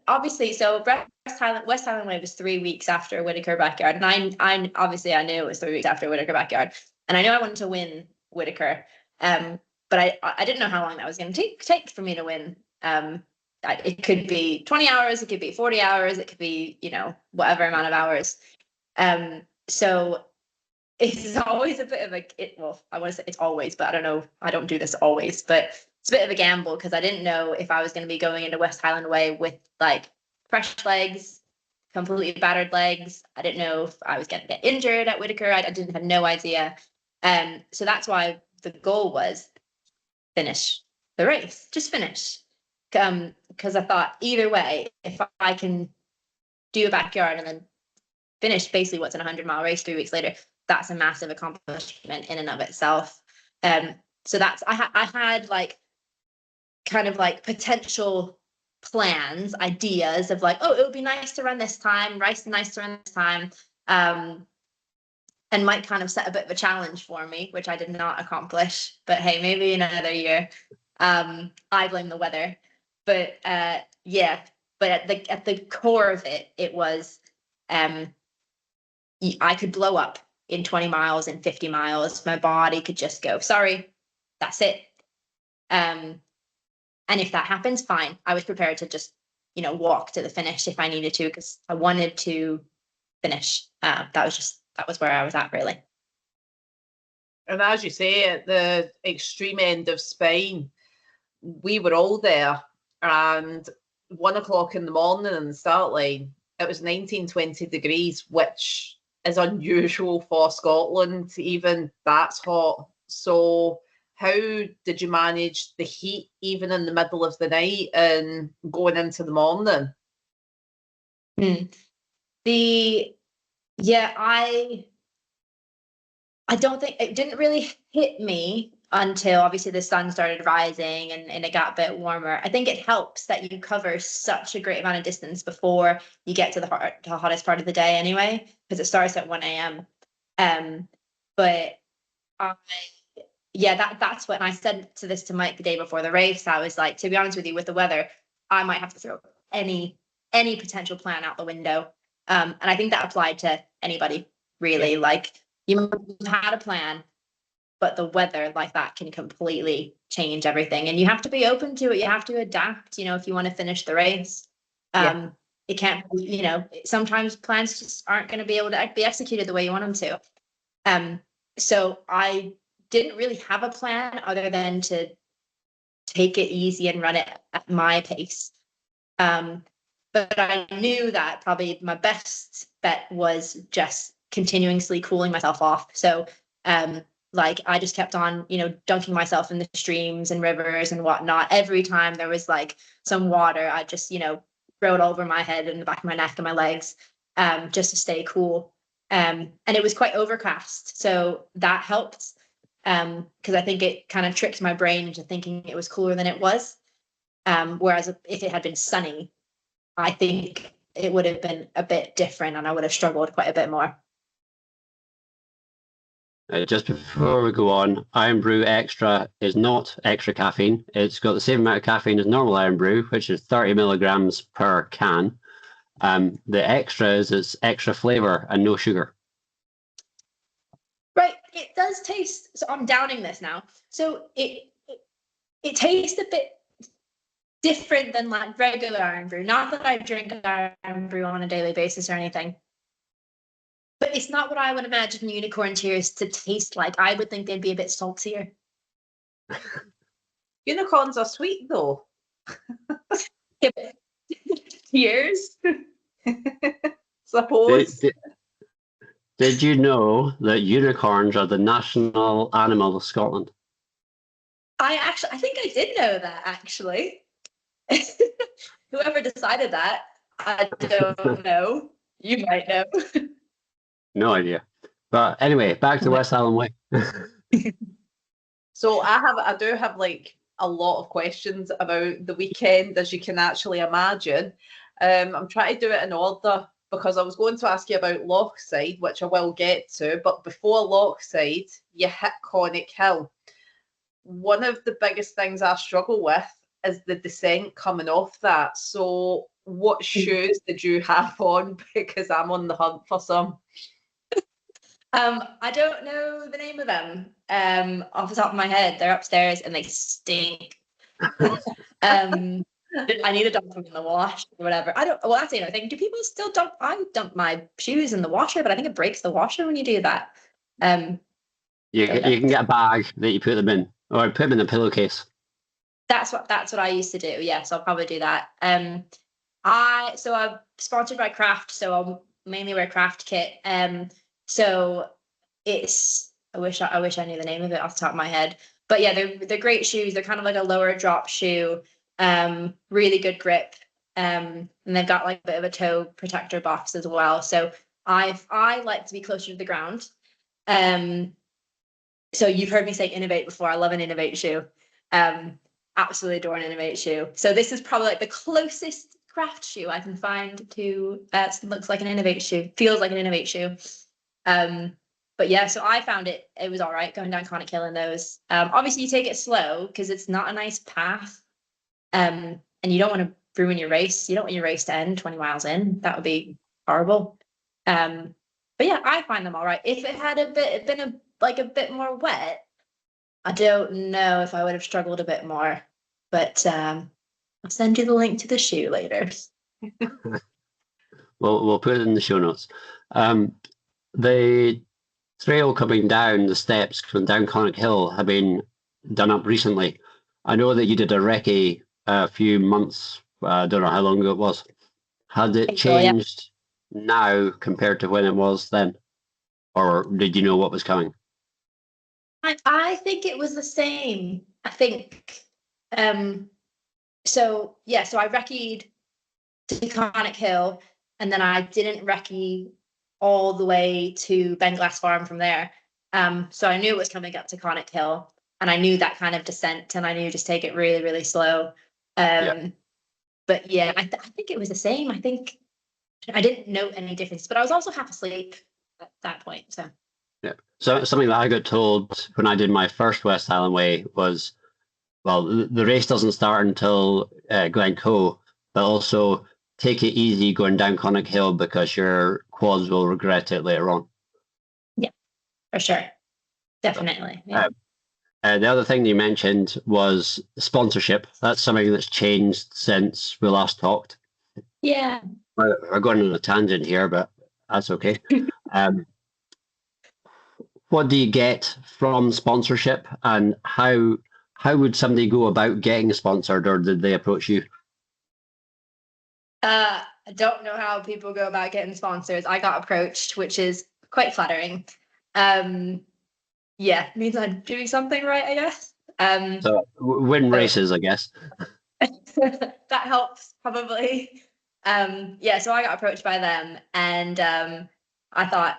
obviously, West Highland Way was 3 weeks after Witiker Backyard, and I obviously I knew it was 3 weeks after Witiker Backyard, and I knew I wanted to win Witiker, but I didn't know how long that was going to take for me to win. It could be 20 hours, it could be 40 hours, it could be, whatever amount of hours. So it's always a bit of I want to say it's always, but I don't know, I don't do this always, but it's a bit of a gamble because I didn't know if I was going to be going into West Highland Way with like fresh legs, completely battered legs. I didn't know if I was going to get injured at Witiker. I had no idea. So that's why the goal was finish the race, just finish. Because I thought either way, if I can do a backyard and then finish basically what's an 100-mile race 3 weeks later, that's a massive accomplishment in and of itself. So that's I had like kind of like potential plans, ideas of like, oh, it would be nice to run this time, and might kind of set a bit of a challenge for me, which I did not accomplish. But hey, maybe in another year. I blame the weather. But yeah, but at the core of it, it was I could blow up in 20 miles and 50 miles. My body could just go, sorry, that's it. And if that happens, fine. I was prepared to just, walk to the finish if I needed to, because I wanted to finish. That was where I was at, really. And as you say, at the extreme end of Spain, we were all there, and 1 o'clock in the morning in the start line, it was 19-20 degrees, which is unusual for Scotland. Even that's hot. So how did you manage the heat even in the middle of the night and going into the morning? I don't think it didn't really hit me until obviously the sun started rising and it got a bit warmer. I think it helps that you cover such a great amount of distance before you get to the hottest part of the day anyway, because it starts at 1 a.m. But that's what, and I said to Mike the day before the race, I was like, to be honest with you, with the weather, I might have to throw any potential plan out the window. And I think that applied to anybody, really. Yeah. Like, you had a plan, but the weather like that can completely change everything, and you have to be open to it. You have to adapt, if you want to finish the race. It can't, sometimes plans just aren't going to be able to be executed the way you want them to. So I didn't really have a plan other than to take it easy and run it at my pace. But I knew that probably my best bet was just continuously cooling myself off. So I just kept on, dunking myself in the streams and rivers and whatnot. Every time there was like some water, I just, throw it over my head and the back of my neck and my legs, just to stay cool. And it was quite overcast, so that helped, because I think it kind of tricked my brain into thinking it was cooler than it was. Whereas if it had been sunny, I think it would have been a bit different and I would have struggled quite a bit more. Just before we go on, Iron Brew Extra is not extra caffeine. It's got the same amount of caffeine as normal Iron Brew, which is 30 milligrams per can. The extra is it's extra flavor and no sugar. Right, it does taste. So I'm downing this now. So it tastes a bit different than like regular Iron Brew. Not that I drink Iron Brew on a daily basis or anything, but it's not what I would imagine unicorn tears to taste like. I would think they'd be a bit saltier. Unicorns are sweet though. Tears. Suppose. Did you know that unicorns are the national animal of Scotland? I think I did know that, actually. Whoever decided that, I don't know. You might know. No idea. But anyway, back to West Island Way. So I do have like a lot of questions about the weekend, as you can actually imagine. I'm trying to do it in order because I was going to ask you about Lochside, which I will get to, but before Lochside, you hit Conic Hill. One of the biggest things I struggle with is the descent coming off that. So what shoes did you have on? Because I'm on the hunt for some. I don't know the name of them off the top of my head. They're upstairs and they stink. I need to dump them in the wash or whatever. I don't. Well, that's the other thing. Do people still dump? I dump my shoes in the washer, but I think it breaks the washer when you do that. You can get a bag that you put them in, or put them in a pillowcase. That's what I used to do. Yes, I'll probably do that. I'm sponsored by Craft, so I'll mainly wear Craft kit. So it's I wish I knew the name of it off the top of my head. But yeah, they're great shoes. They're kind of like a lower drop shoe. Really good grip. And they've got like a bit of a toe protector box as well. So I like to be closer to the ground. So you've heard me say Innovate before. I love an Innovate shoe. Absolutely adore an Innovate shoe. So this is probably like the closest Craft shoe I can find to looks like an Innovate shoe, feels like an Innovate shoe. But yeah, so I found it was all right going down Conic Hill in those. Obviously you take it slow because it's not a nice path. And you don't want to ruin your race. You don't want your race to end 20 miles in. That would be horrible. But yeah, I find them all right. If it had been a bit more wet, I don't know if I would have struggled a bit more. But I'll send you the link to the shoe later. We'll put it in the show notes. The trail coming down the steps from down Conic Hill have been done up recently. I know that you did a recce a few months. I don't know how long ago it was. Has it changed now compared to when it was then, or did you know what was coming? I think it was the same. I think. So I recce'd to Conic Hill, and then I didn't recce all the way to Benglass Farm from there. So I knew it was coming up to Conic Hill, and I knew that kind of descent, and I knew just take it really, really slow. But yeah, I think it was the same. I think I didn't note any difference, but I was also half asleep at that point. So yeah. So something that I got told when I did my first West Island Way was, well, the race doesn't start until Glencoe, but also take it easy going down Conic Hill because your quads will regret it later on. Yeah, for sure. Definitely. Yeah. The other thing you mentioned was sponsorship. That's something that's changed since we last talked. Yeah. We're going on a tangent here, but that's okay. What do you get from sponsorship, and how would somebody go about getting sponsored, or did they approach you? I don't know how people go about getting sponsors. I got approached, which is quite flattering. Yeah, means I'm doing something right, I guess. So win races, I guess. That helps probably. So I got approached by them, and I thought,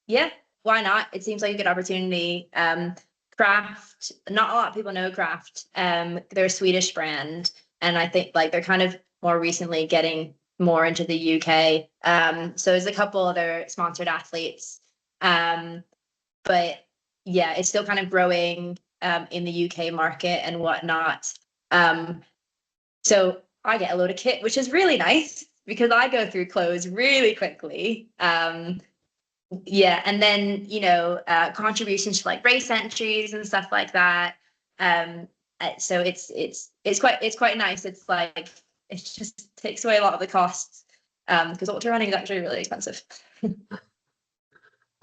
yeah, why not? It seems like a good opportunity. Craft, not a lot of people know Craft. They're a Swedish brand, and I think like they're kind of more recently getting more into the UK. So there's a couple other sponsored athletes, but yeah, it's still kind of growing in the UK market and whatnot. So I get a load of kit, which is really nice because I go through clothes really quickly. And then contributions to like race entries and stuff like that. So it's quite nice. It's like it just takes away a lot of the costs because ultra running is actually really expensive.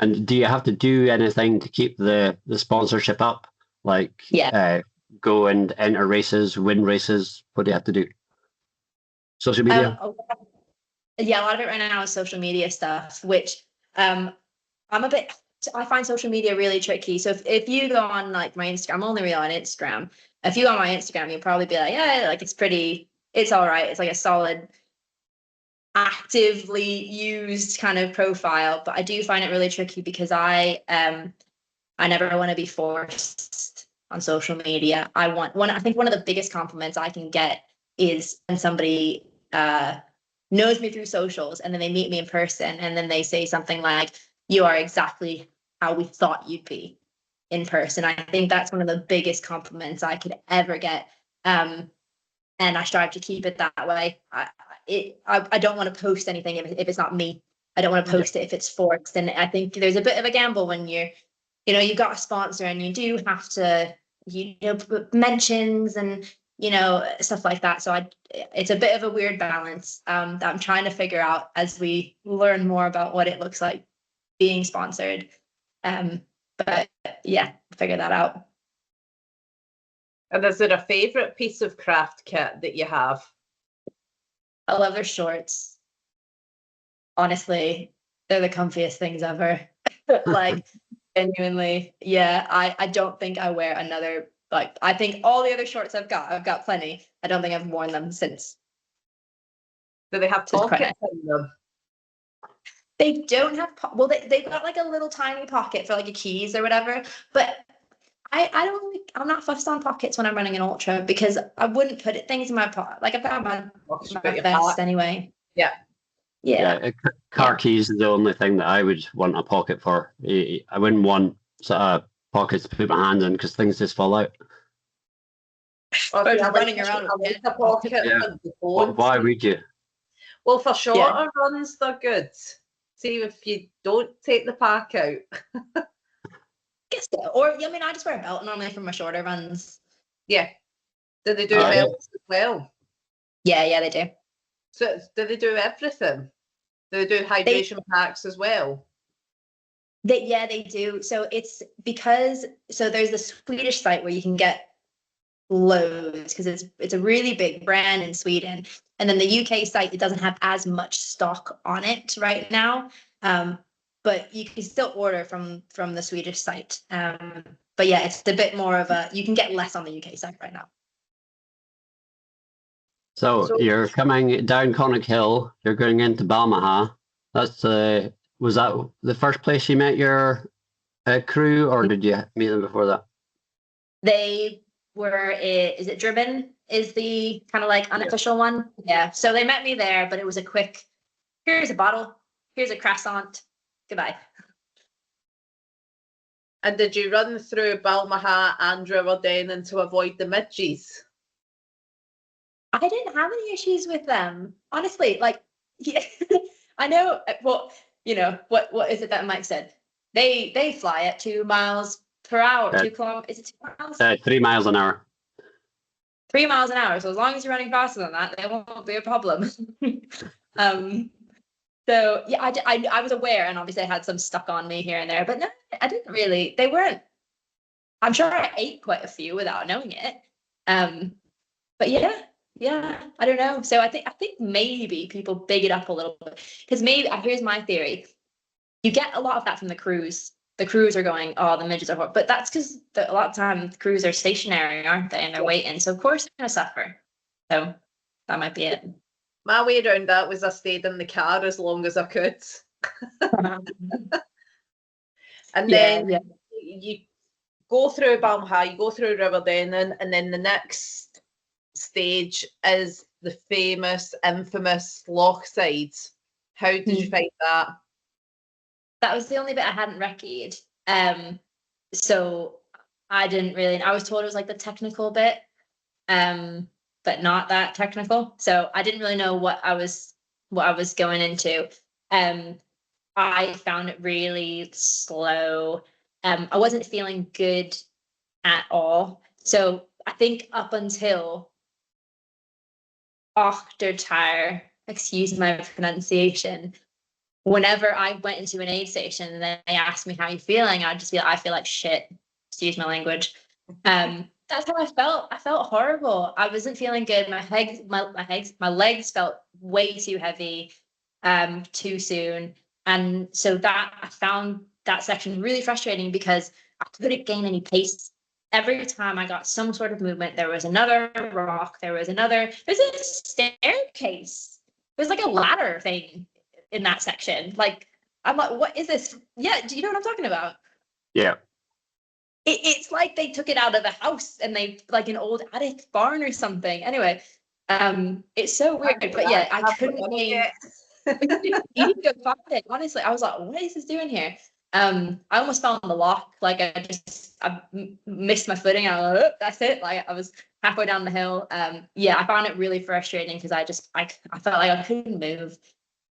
And do you have to do anything to keep the sponsorship up? Like go and enter races, win races? What do you have to do? Social media? A lot of it right now is social media stuff, which I find social media really tricky. So if you go on like my Instagram, I'm only real on Instagram. If you go on my Instagram, you'll probably be like, yeah, like it's all right. It's like a solid actively used kind of profile, but I do find it really tricky because I never want to be forced on social media. I think one of the biggest compliments I can get is when somebody knows me through socials and then they meet me in person and then they say something like, "You are exactly how we thought you'd be in person." I think that's one of the biggest compliments I could ever get. And I strive to keep it that way. I don't want to post anything if it's not me. I don't want to post it if it's forced. And I think there's a bit of a gamble when you've got a sponsor and you do have to, put mentions and, stuff like that. So it's a bit of a weird balance that I'm trying to figure out as we learn more about what it looks like being sponsored. But yeah, figure that out. And is there a favourite piece of craft kit that you have? I love their shorts. Honestly, they're the comfiest things ever. Like, genuinely, yeah. I don't think I wear another. Like, I think all the other shorts I've got plenty. I don't think I've worn them since. Do they have pockets in them? They don't have. Well, they've got like a little tiny pocket for like your keys or whatever. But I'm not fussed on pockets when I'm running an ultra because I wouldn't put things in my pocket. Like, I've got my vest anyway. Yeah. Car keys is the only thing that I would want a pocket for. I wouldn't want sort of pockets to put my hands in because things just fall out. Running around with a pocket. Yeah. Why would you? Well, for shorter runs, they're good. See if you don't take the pack out. Guess so. Or I just wear a belt normally for my shorter runs. Yeah. Do they do belts as well? Yeah, they do. So do they do everything? Do they do hydration packs as well? They do. So it's because there's the Swedish site where you can get loads because it's a really big brand in Sweden, and then the UK site, it doesn't have as much stock on it right now. But you can still order from the Swedish site. But yeah, it's a bit more of you can get less on the UK site right now. So you're coming down Connacht Hill, you're going into Balmaha. Was that the first place you met your crew, or did you meet them before that? They were, is it Driven is the kind of like unofficial one? Yeah. So they met me there, but it was a quick, here's a bottle, here's a croissant, goodbye. And did you run through Balmaha and Riverdene to avoid the midges? I didn't have any issues with them, honestly. Like, yeah, I know what is it that Mike said? They fly at 2 miles per hour. 2 kilometers. Is it 2 miles? 3 miles an hour. 3 miles an hour. So as long as you're running faster than that, there won't be a problem. So yeah, I was aware, and obviously I had some stuck on me here and there, but no, I didn't really. They weren't. I'm sure I ate quite a few without knowing it. But yeah, I don't know. So I think maybe people big it up a little bit because maybe here's my theory. You get a lot of that from the crews. The crews are going, oh, the midgets are hot, but that's because a lot of time the crews are stationary, aren't they? And they're waiting, so of course they're gonna suffer. So that might be it. My way around that was I stayed in the car as long as I could. And then you go through Balmaha, you go through Riverdene, and then the next stage is the famous, infamous Lochside. How did you find that? That was the only bit I hadn't recce'd. So I didn't really. I was told it was like the technical bit, but not that technical. So I didn't really know what I was going into. I found it really slow. I wasn't feeling good at all. So I think up until Ochtertyre, excuse my pronunciation, whenever I went into an aid station and then they asked me how you feeling, I'd just be like, I feel like shit. Excuse my language. That's how I felt. I felt horrible. I wasn't feeling good. My legs felt way too heavy, too soon. And so that I found that section really frustrating because I couldn't gain any pace. Every time I got some sort of movement, there was another rock, there's a staircase there's like a ladder thing in that section. Like, I'm like, what is this? Yeah, do you know what I'm talking about? Yeah. It's like they took it out of the house and they like an old attic barn or something. Anyway, it's so weird. But yeah, I couldn't name. You need to go find it. Honestly, I was like, what is this doing here? I almost fell in the lock. Like I missed my footing. And I was like, oh, that's it. Like I was halfway down the hill. Yeah, I found it really frustrating because I felt like I couldn't move.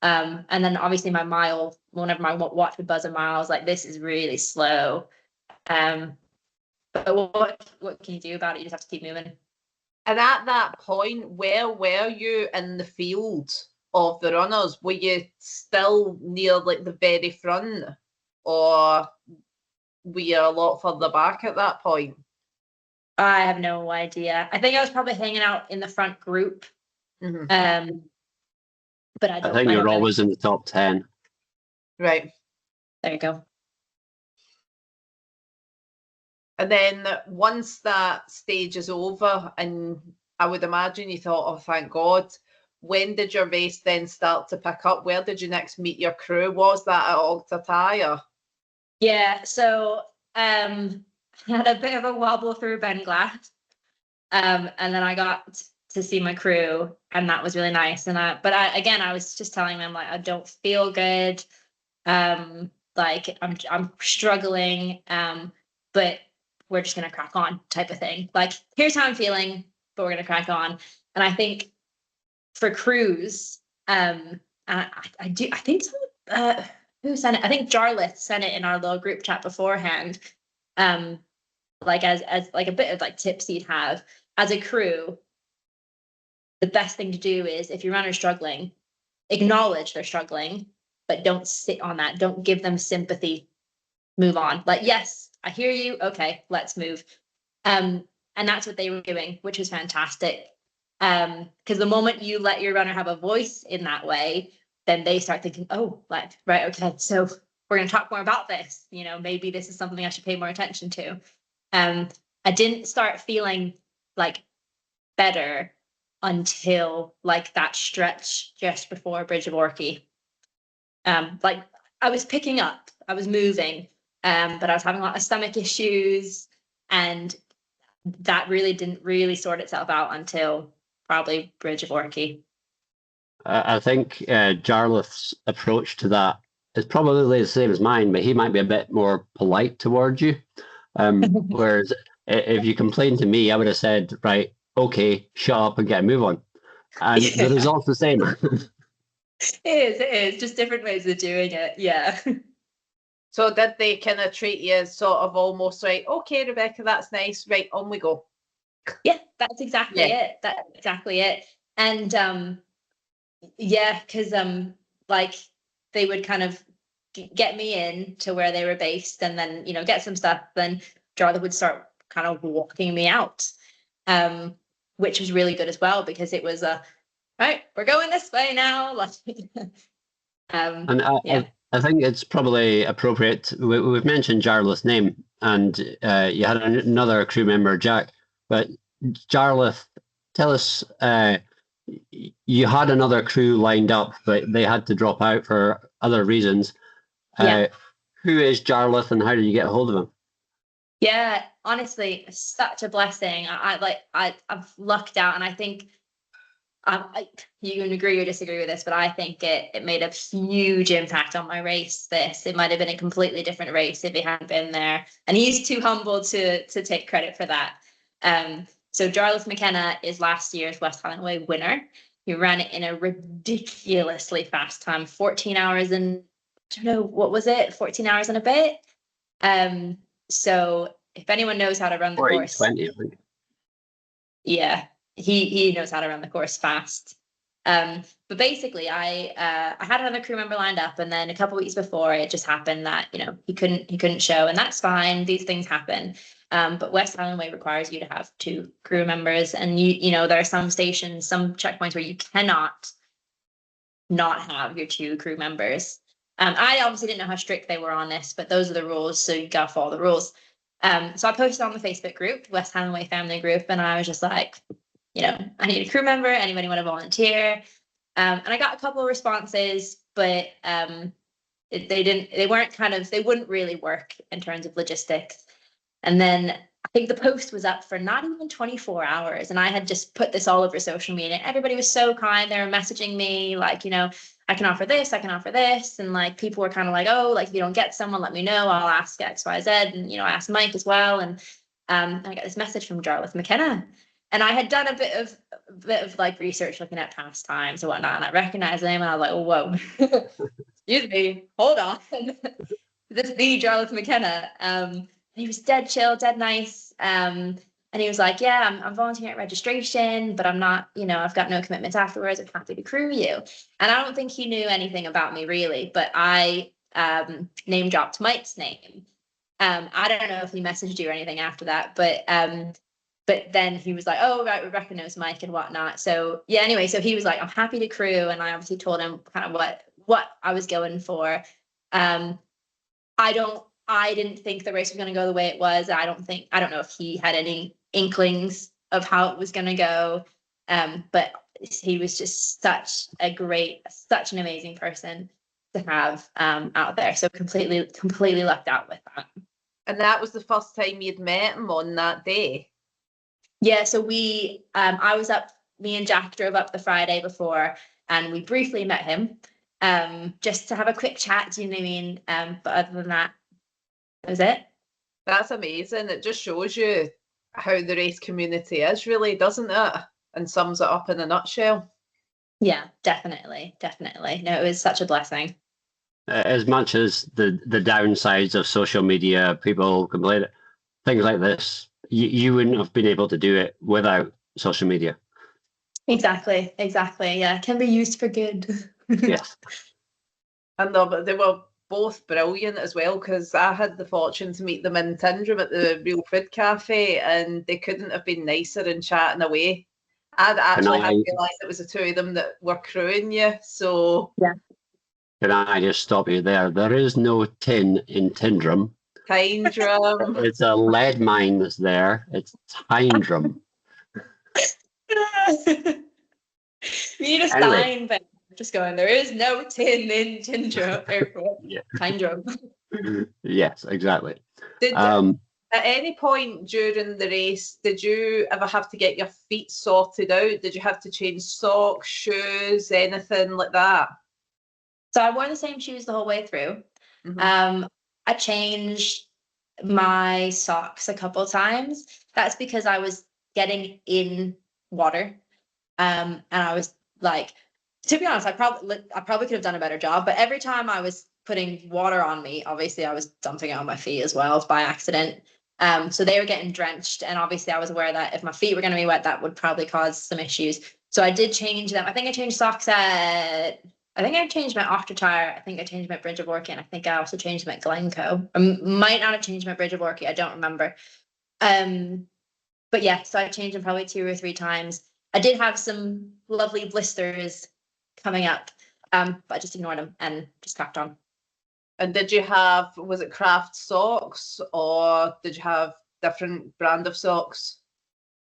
And then obviously my mile, whenever my watch would buzz a mile, I was like, this is really slow. But what can you do about it? You just have to keep moving. And at that point, where were you in the field of the runners? Were you still near like the very front, or were you a lot further back at that point? I have no idea. I think I was probably hanging out in the front group. Mm-hmm. But I think you're always in the top 10. Right. There you go. And then once that stage is over, and I would imagine you thought, oh, thank God, when did your race then start to pick up? Where did you next meet your crew? Was that at Alta Tire? Yeah, so I had a bit of a wobble through Benglass. And then I got to see my crew, and that was really nice. And I was just telling them like I don't feel good. Like I'm struggling. But we're just gonna crack on type of thing. Like, here's how I'm feeling, but we're gonna crack on. And I think for crews, I think who sent it? I think Jarlath sent it in our little group chat beforehand. Like as like a bit of like tips you'd have as a crew. The best thing to do is if your runner's struggling, acknowledge they're struggling, but don't sit on that. Don't give them sympathy. Move on. Like, yes, I hear you. Okay, let's move. And that's what they were doing, which was fantastic. Because the moment you let your runner have a voice in that way, then they start thinking, oh, right, okay, so we're going to talk more about this. You know, maybe this is something I should pay more attention to. I didn't start feeling like better until like that stretch just before Bridge of Orchy. Like I was picking up, I was moving. But I was having a lot of stomach issues, and that really didn't really sort itself out until probably Bridge of Orchy. I think Jarlath's approach to that is probably the same as mine, but he might be a bit more polite towards you. Whereas if you complained to me, I would have said, right, okay, shut up and get a move on. And the result's the same. It is. Just different ways of doing it. Yeah. So did they kind of treat you as sort of almost like, okay, Rebecca, that's nice. Right, on we go. Yeah, that's exactly it. That's exactly it. And yeah, because like they would kind of get me in to where they were based, and then get some stuff. Then Jarlath would start kind of walking me out, which was really good as well, because it was right, we're going this way now. Like, I think it's probably appropriate. We've mentioned Jarlath's name, and you had another crew member, Jack. But Jarlath, tell us, you had another crew lined up, but they had to drop out for other reasons. Who is Jarlath, and how did you get a hold of him? Yeah, honestly, such a blessing. I've lucked out, and I think you can agree or disagree with this, but I think it made a huge impact on my race. It might have been a completely different race if he hadn't been there, and he's too humble to take credit for that. So Jarlath McKenna is last year's West Highland Way winner. He ran it in a ridiculously fast time, 14 hours and I don't know, what was it? 14 hours and a bit. So if anyone knows how to run the course, 20, I think. Yeah, he knows how to run the course fast. But basically, I had another crew member lined up, and then a couple of weeks before, it just happened that he couldn't show, and that's fine. These things happen. But West Highland Way requires you to have 2 crew members, and there are some stations, some checkpoints where you cannot not have your 2 crew members. I obviously didn't know how strict they were on this, but those are the rules, so you gotta follow the rules. So I posted on the Facebook group, West Highland Way family group, and I was just like, I need a crew member. Anybody want to volunteer? And I got a couple of responses, but they wouldn't really work in terms of logistics. And then I think the post was up for not even 24 hours. And I had just put this all over social media. Everybody was so kind. They were messaging me like, I can offer this, I can offer this. And like, people were kind of like, oh, like if you don't get someone, let me know. I'll ask X, Y, Z. And, I asked Mike as well. And I got this message from Jarlath McKenna. And I had done a bit of like research looking at past times and whatnot. And I recognized him and I was like, oh, whoa, excuse me, hold on. This is the Jarlath McKenna. And he was dead chill, dead nice. And he was like, yeah, I'm volunteering at registration, but I'm not, I've got no commitments afterwards. I'm happy to crew you. And I don't think he knew anything about me really, but I name dropped Mike's name. I don't know if he messaged you or anything after that, but then he was like, oh, right, Rebecca knows Mike and whatnot. So yeah, anyway, so he was like, I'm happy to crew. And I obviously told him kind of what I was going for. I didn't think the race was going to go the way it was. I don't know if he had any inklings of how it was going to go. But he was just such an amazing person to have out there. So completely lucked out with that. And that was the first time you'd met him on that day? Yeah, so me and Jack drove up the Friday before and we briefly met him just to have a quick chat, do you know what I mean? But other than that was it. That's amazing. It just shows you how the race community is really, doesn't it? And sums it up in a nutshell. Yeah, definitely. No, it was such a blessing. As much as the downsides of social media, people complain, things like this, you wouldn't have been able to do it without social media. Exactly. Yeah, it can be used for good. Yes. And they were both brilliant as well, because I had the fortune to meet them in Tyndrum at the Real Food Cafe, and they couldn't have been nicer and chatting away. I'd actually had realised it was the two of them that were crewing you, so... Yeah. Can I just stop you there? There is no tin in Tyndrum. Tyndrum. It's a lead mine that's there. It's Tyndrum. You need a sign, but just going, there is no tin in Tyndrum Airport. Yeah. Tyndrum. Yes, exactly. At any point during the race, did you ever have to get your feet sorted out? Did you have to change socks, shoes, anything like that? So I wore the same shoes the whole way through. Mm-hmm. I changed my socks a couple of times. That's because I was getting in water. And I was like, to be honest, I probably could have done a better job, but every time I was putting water on me, obviously I was dumping it on my feet as well by accident. So they were getting drenched, and obviously I was aware that if my feet were going to be wet, that would probably cause some issues. So I did change them. I think I changed socks I think I changed my Octatire. I think I changed my Bridge of Orkney, and I think I also changed them at Glencoe. I might not have changed my Bridge of Orkney. I don't remember. But yeah, so I changed them probably 2 or 3 times. I did have some lovely blisters coming up, but I just ignored them and just cracked on. And did you have, was it craft socks, or did you have different brand of socks?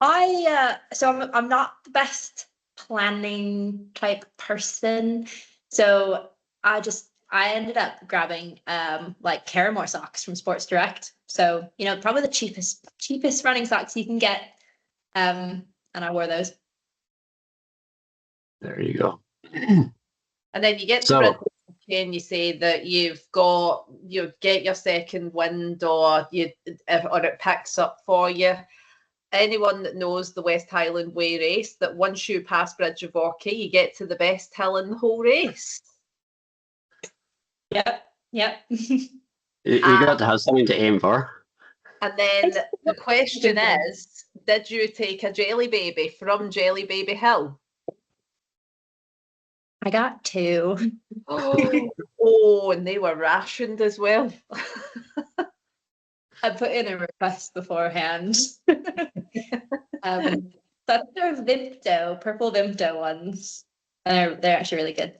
So I'm not the best planning type person. So I ended up grabbing like Caramore socks from Sports Direct. So, probably the cheapest running socks you can get. And I wore those. There you go. And then you get to and you say that you get your second wind, or it picks up for you. Anyone that knows the West Highland Way race, that once you pass Bridge of Orkney, you get to the best hill in the whole race. Yep. You got to have something to aim for. And then the question is, did you take a Jelly Baby from Jelly Baby Hill? I got 2. Oh, and they were rationed as well. I put in a request beforehand. So I think they're Vimto, purple Vimto ones. And they're actually really good.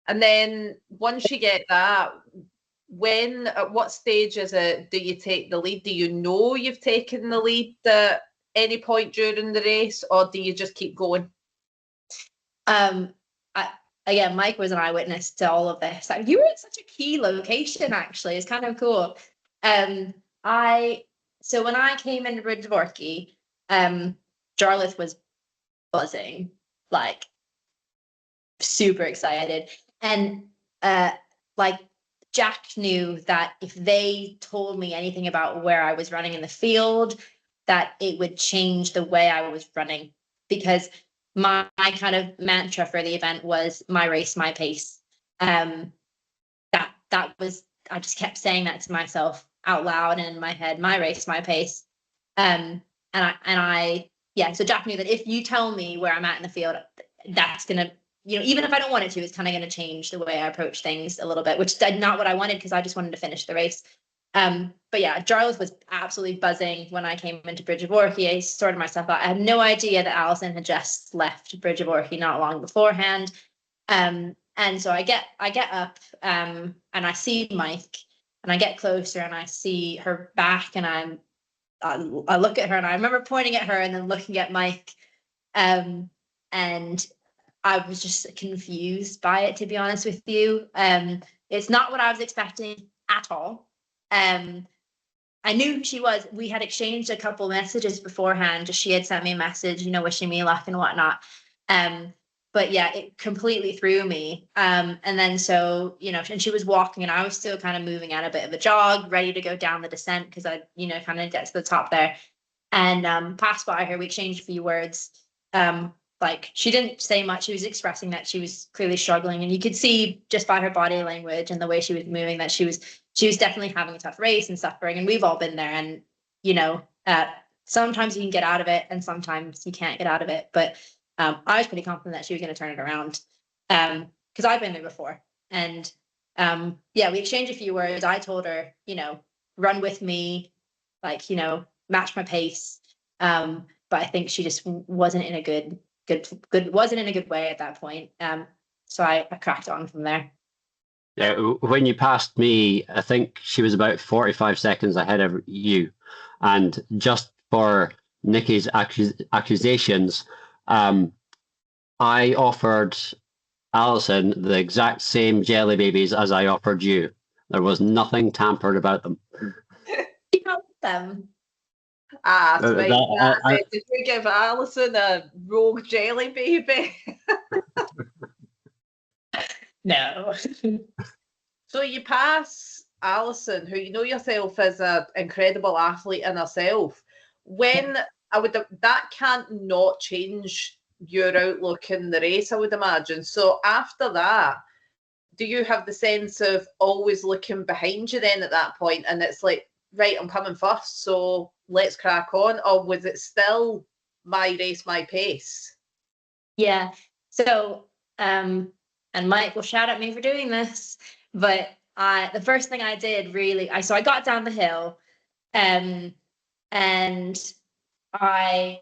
And then once you get that, at what stage is it, do you take the lead? Do you know you've taken the lead at any point during the race, or do you just keep going? Again, Mike was an eyewitness to all of this. Like, you were at such a key location, actually. It's kind of cool. So when I came into Bridge of Orchy, Jarlath was buzzing, like super excited. And like Jack knew that if they told me anything about where I was running in the field, that it would change the way I was running, because my kind of mantra for the event was my race, my pace. That was, I just kept saying that to myself out loud and in my head, my race, my pace. So Jack knew that if you tell me where I'm at in the field, that's gonna, even if I don't want it to, it's kind of going to change the way I approach things a little bit, which is not what I wanted, because I just wanted to finish the race. But yeah, Jarlath was absolutely buzzing when I came into Bridge of Orchy. I sorted myself out. I had no idea that Alison had just left Bridge of Orchy not long beforehand. And so I get up, and I see Mike, and I get closer, and I see her back, and I look at her, and I remember pointing at her and then looking at Mike, and I was just confused by it, to be honest with you. It's not what I was expecting at all. I knew who she was. We had exchanged a couple messages beforehand. She had sent me a message, wishing me luck and whatnot. But yeah, it completely threw me. And then so, and she was walking, and I was still kind of moving at a bit of a jog, ready to go down the descent, because I, kind of get to the top there. And passed by her. We exchanged a few words. Like, she didn't say much. She was expressing that she was clearly struggling, and you could see just by her body language and the way she was moving that she was definitely having a tough race and suffering. And we've all been there. And sometimes you can get out of it, and sometimes you can't get out of it. But I was pretty confident that she was going to turn it around, because I've been there before. And we exchanged a few words. I told her, run with me, like, match my pace. But I think she just wasn't in a good way at that point. So I cracked on from there. Yeah, when you passed me, I think she was about 45 seconds ahead of you. And just for Nikki's accusations, I offered Alison the exact same jelly babies as I offered you. There was nothing tampered about them. You know them. Did you give Alison a rogue jelly baby? No. So you pass Alison, who you know yourself as an incredible athlete in herself. That can't not change your outlook in the race, I would imagine. So after that, do you have the sense of always looking behind you then at that point, and it's like, right, I'm coming first, so let's crack on? Or was it still my race, my pace? Yeah. So, and Mike will shout at me for doing this, but the first thing I did so I got down the hill, and I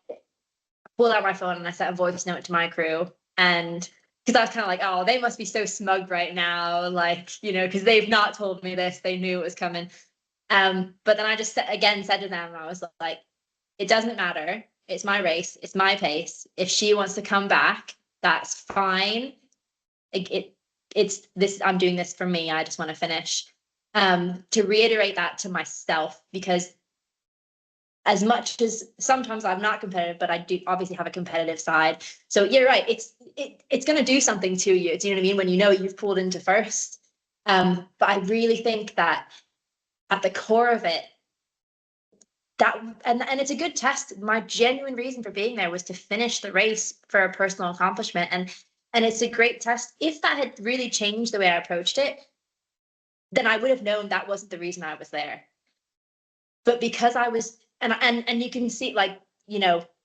pulled out my phone and I sent a voice note to my crew, and because I was kind of like, oh, they must be so smug right now, like, because they've not told me this, they knew it was coming. But then I just said to them, I was like, it doesn't matter. It's my race. It's my pace. If she wants to come back, that's fine. It's this. I'm doing this for me. I just want to finish. To reiterate that to myself, because as much as sometimes I'm not competitive, but I do obviously have a competitive side. So you're right. It's going to do something to you. Do you know what I mean? When you've pulled into first. But I really think that at the core of it, and it's a good test. My genuine reason for being there was to finish the race for a personal accomplishment, and it's a great test. If that had really changed the way I approached it, then I would have known that wasn't the reason I was there. But because I was, and you can see, like,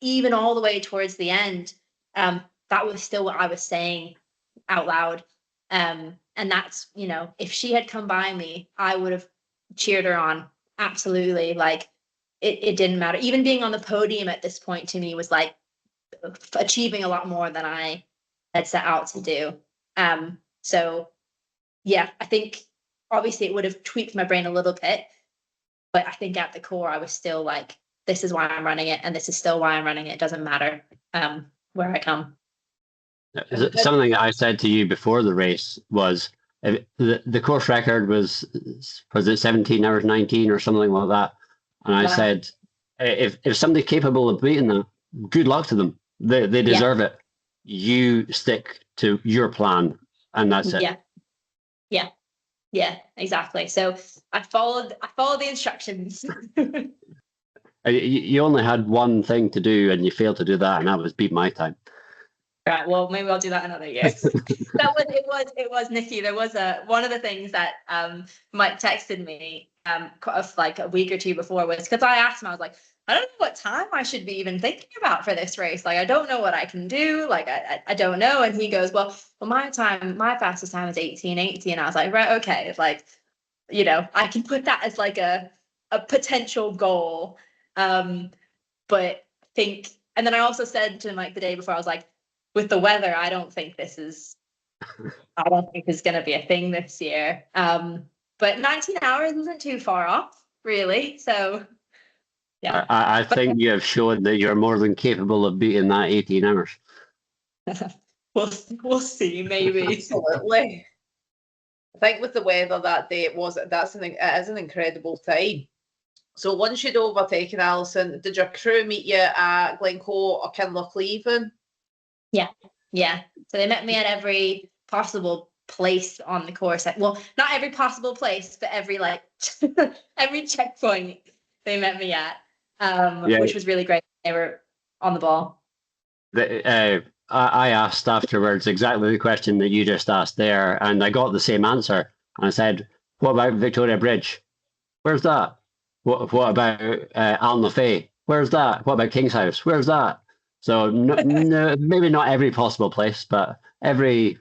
even all the way towards the end, that was still what I was saying out loud. And that's, if she had come by me, I would have cheered her on. Absolutely. Like, it didn't matter. Even being on the podium at this point to me was like achieving a lot more than I had set out to do. So yeah, I think obviously it would have tweaked my brain a little bit, but I think at the core I was still like, this is why I'm running it, and this is still why I'm running it. It doesn't matter where I come. Something that I said to you before the race was the course record was it 17 hours 19 or something like that, and I said if somebody's capable of beating that, good luck to them. They deserve it. You stick to your plan, and that's it. Yeah, exactly. So I followed the instructions. You only had one thing to do, and you failed to do that, and that was beat my time. Right. Well, maybe I'll do that another year. It was Nikki. There was one of the things that Mike texted me like a week or two before was because I asked him, I was like, I don't know what time I should be even thinking about for this race. Like, I don't know what I can do. Like, I don't know. And he goes, well, my fastest time is 18:80. And I was like, right, okay. Like, I can put that as like a potential goal. But think, and then I also said to Mike the day before, I was like, with the weather, I don't think this is going to be a thing this year. But 19 hours isn't too far off, really. So, yeah. I think you have shown that you're more than capable of beating that 18 hours. We'll see, maybe. Absolutely. I think with the weather that day, it is an incredible time. So once you'd overtaken Alison, did your crew meet you at Glencoe or Kinlochleven? Yeah. So they met me at every possible place on the course. Well, not every possible place, but every every checkpoint they met me at, which was really great. They were on the ball. I asked afterwards exactly the question that you just asked there, and I got the same answer. And I said, "What about Victoria Bridge? Where's that? What about Alnafay? Where's that? What about King's House? Where's that?" So no, maybe not every possible place, but every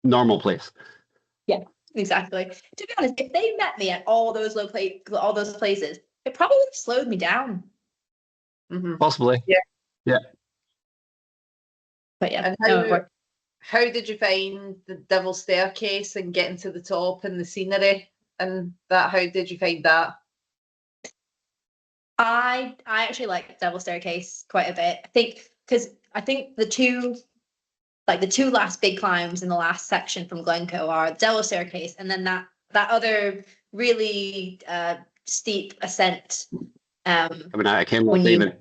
normal place. Yeah, exactly. To be honest, if they met me at all those places, it probably would have slowed me down. Mm-hmm. Possibly. Yeah. But yeah. And how did you find the Devil's Staircase and getting to the top and the scenery and that? How did you find that? I actually like Devil's Staircase quite a bit. I think the two last big climbs in the last section from Glencoe are Devil's Staircase, and then that other really steep ascent. Coming out of Kinlochleven.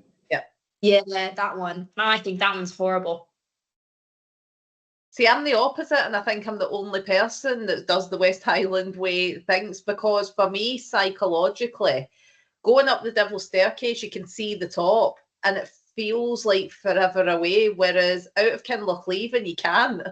Yeah, that one. No, I think that one's horrible. See, I'm the opposite, and I think I'm the only person that does the West Highland Way things, because for me, psychologically, going up the Devil's Staircase, you can see the top, and it feels like forever away, whereas out of Kinlochleven, you can.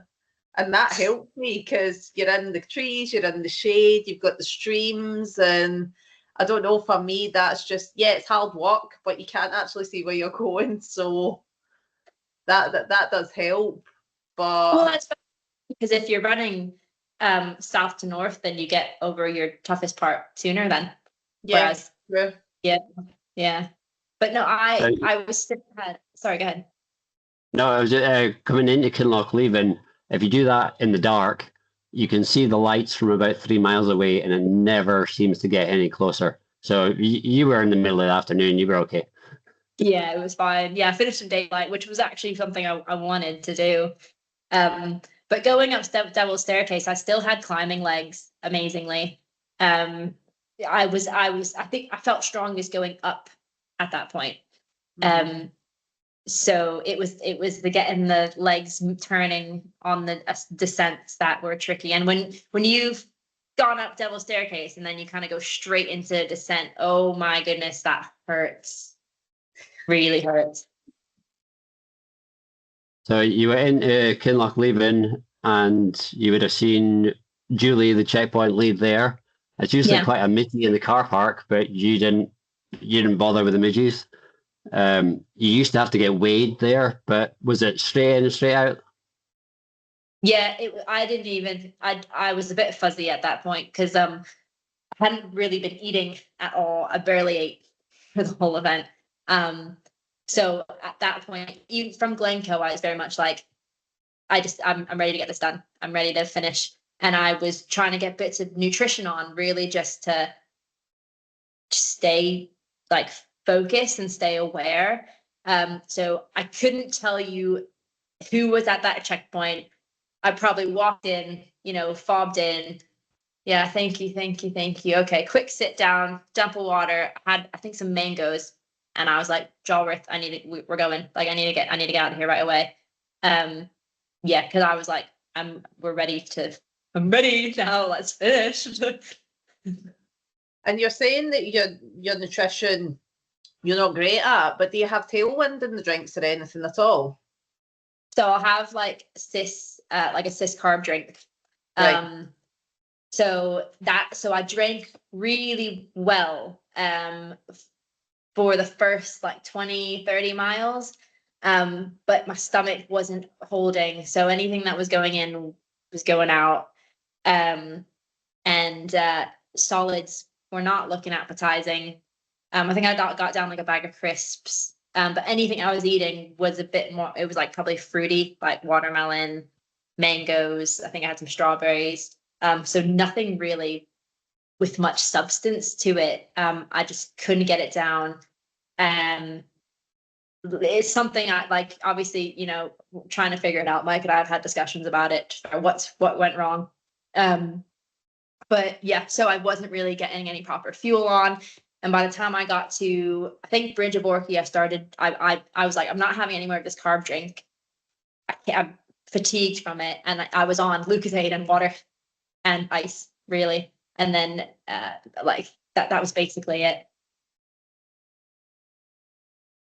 And that helped me because you're in the trees, you're in the shade, you've got the streams, and I don't know, for me, that's just, it's hard work, but you can't actually see where you're going, so that does help. But well, that's because if you're running south to north, then you get over your toughest part sooner then. Whereas, true. Yeah. But no, I was still sorry, go ahead. No, I was coming into Kinlochleven. If you do that in the dark, you can see the lights from about 3 miles away, and it never seems to get any closer. So you were in the middle of the afternoon. You were okay. Yeah, it was fine. Yeah, I finished in daylight, which was actually something I wanted to do. But going up Devil's Staircase, I still had climbing legs amazingly. I think I felt strongest going up at that point. So it was the getting the legs turning on the descents that were tricky. And when you've gone up Devil's Staircase and then you kind of go straight into descent, oh my goodness, that hurts. Really hurts. So you were in Kinlochleven, and you would have seen Julie, the checkpoint lead there. It's usually quite a meaty in the car park, but you didn't bother with the midges. You used to have to get weighed there, but was it straight in and straight out? Yeah, I was a bit fuzzy at that point because I hadn't really been eating at all. I barely ate for the whole event. So at that point, even from Glencoe, I was very much like, I'm ready to get this done. I'm ready to finish. And I was trying to get bits of nutrition on, really just to stay focused and stay aware. So I couldn't tell you who was at that checkpoint. I probably walked in, fobbed in. Yeah, thank you. Okay, quick sit down, dump of water. I had, I think, some mangoes, and I was like, Jolworth, we're going. Like, I need to get out of here right away. Yeah, because I was like, I'm ready now. Let's finish. And you're saying that your nutrition, you're not great at, but do you have tailwind in the drinks or anything at all? So I'll have like a cis carb drink. Right. So I drank really well for the first like 20, 30 miles. But my stomach wasn't holding. So anything that was going in was going out. And solids were not looking appetizing. I think I got down like a bag of crisps. But anything I was eating was a bit more, it was like probably fruity, like watermelon, mangoes. I think I had some strawberries. So nothing really with much substance to it. I just couldn't get it down. It's something I like, obviously, trying to figure it out. Mike and I have had discussions about it, what went wrong. But yeah, so I wasn't really getting any proper fuel on. And by the time I got to, I think, Bridge of Orkney, I was like, I'm not having any more of this carb drink. I'm fatigued from it. And I was on Lucozade and water and ice, really. And then that was basically it.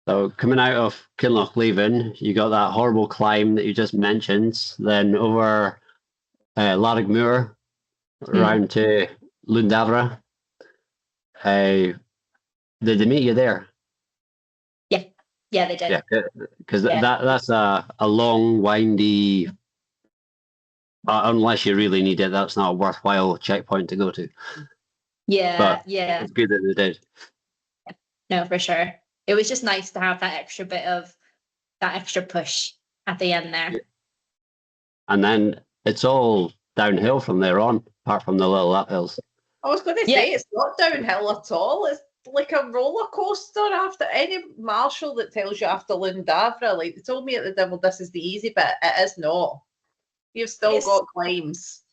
So coming out of Kinlochleven, you got that horrible climb that you just mentioned, then over Larigmoor, around to Lundavra. Did they meet you there? Yeah, they did. Yeah, because that's a long, windy. Unless you really need it, that's not a worthwhile checkpoint to go to. Yeah, but yeah. It's good that they did. No, for sure. It was just nice to have that extra bit of that extra push at the end there. Yeah. And then it's all downhill from there on, apart from the little uphills. I was going to say, it's not downhill at all. It's like a roller coaster. After any marshal that tells you after Lundavra, like they told me at the demo, this is the easy bit. It is not. You've still got climbs.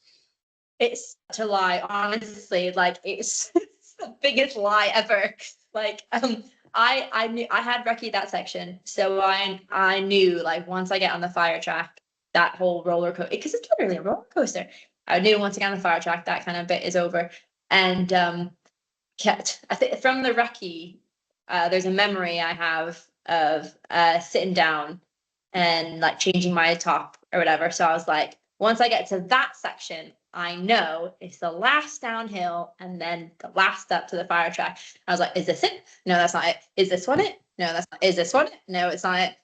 It's such a lie, honestly. Like it's the biggest lie ever. Like I knew I had recce that section, so I knew like once I get on the fire track, that whole roller coaster, because it's literally a roller coaster. I knew once I get on the fire track, that kind of bit is over. And I think from the recce, there's a memory I have of sitting down and like changing my top or whatever. So I was like, once I get to that section, I know it's the last downhill and then the last up to the fire track. I was like, is this it? No, that's not it. Is this one it? No, that's not. Is this one it? No, it's not it.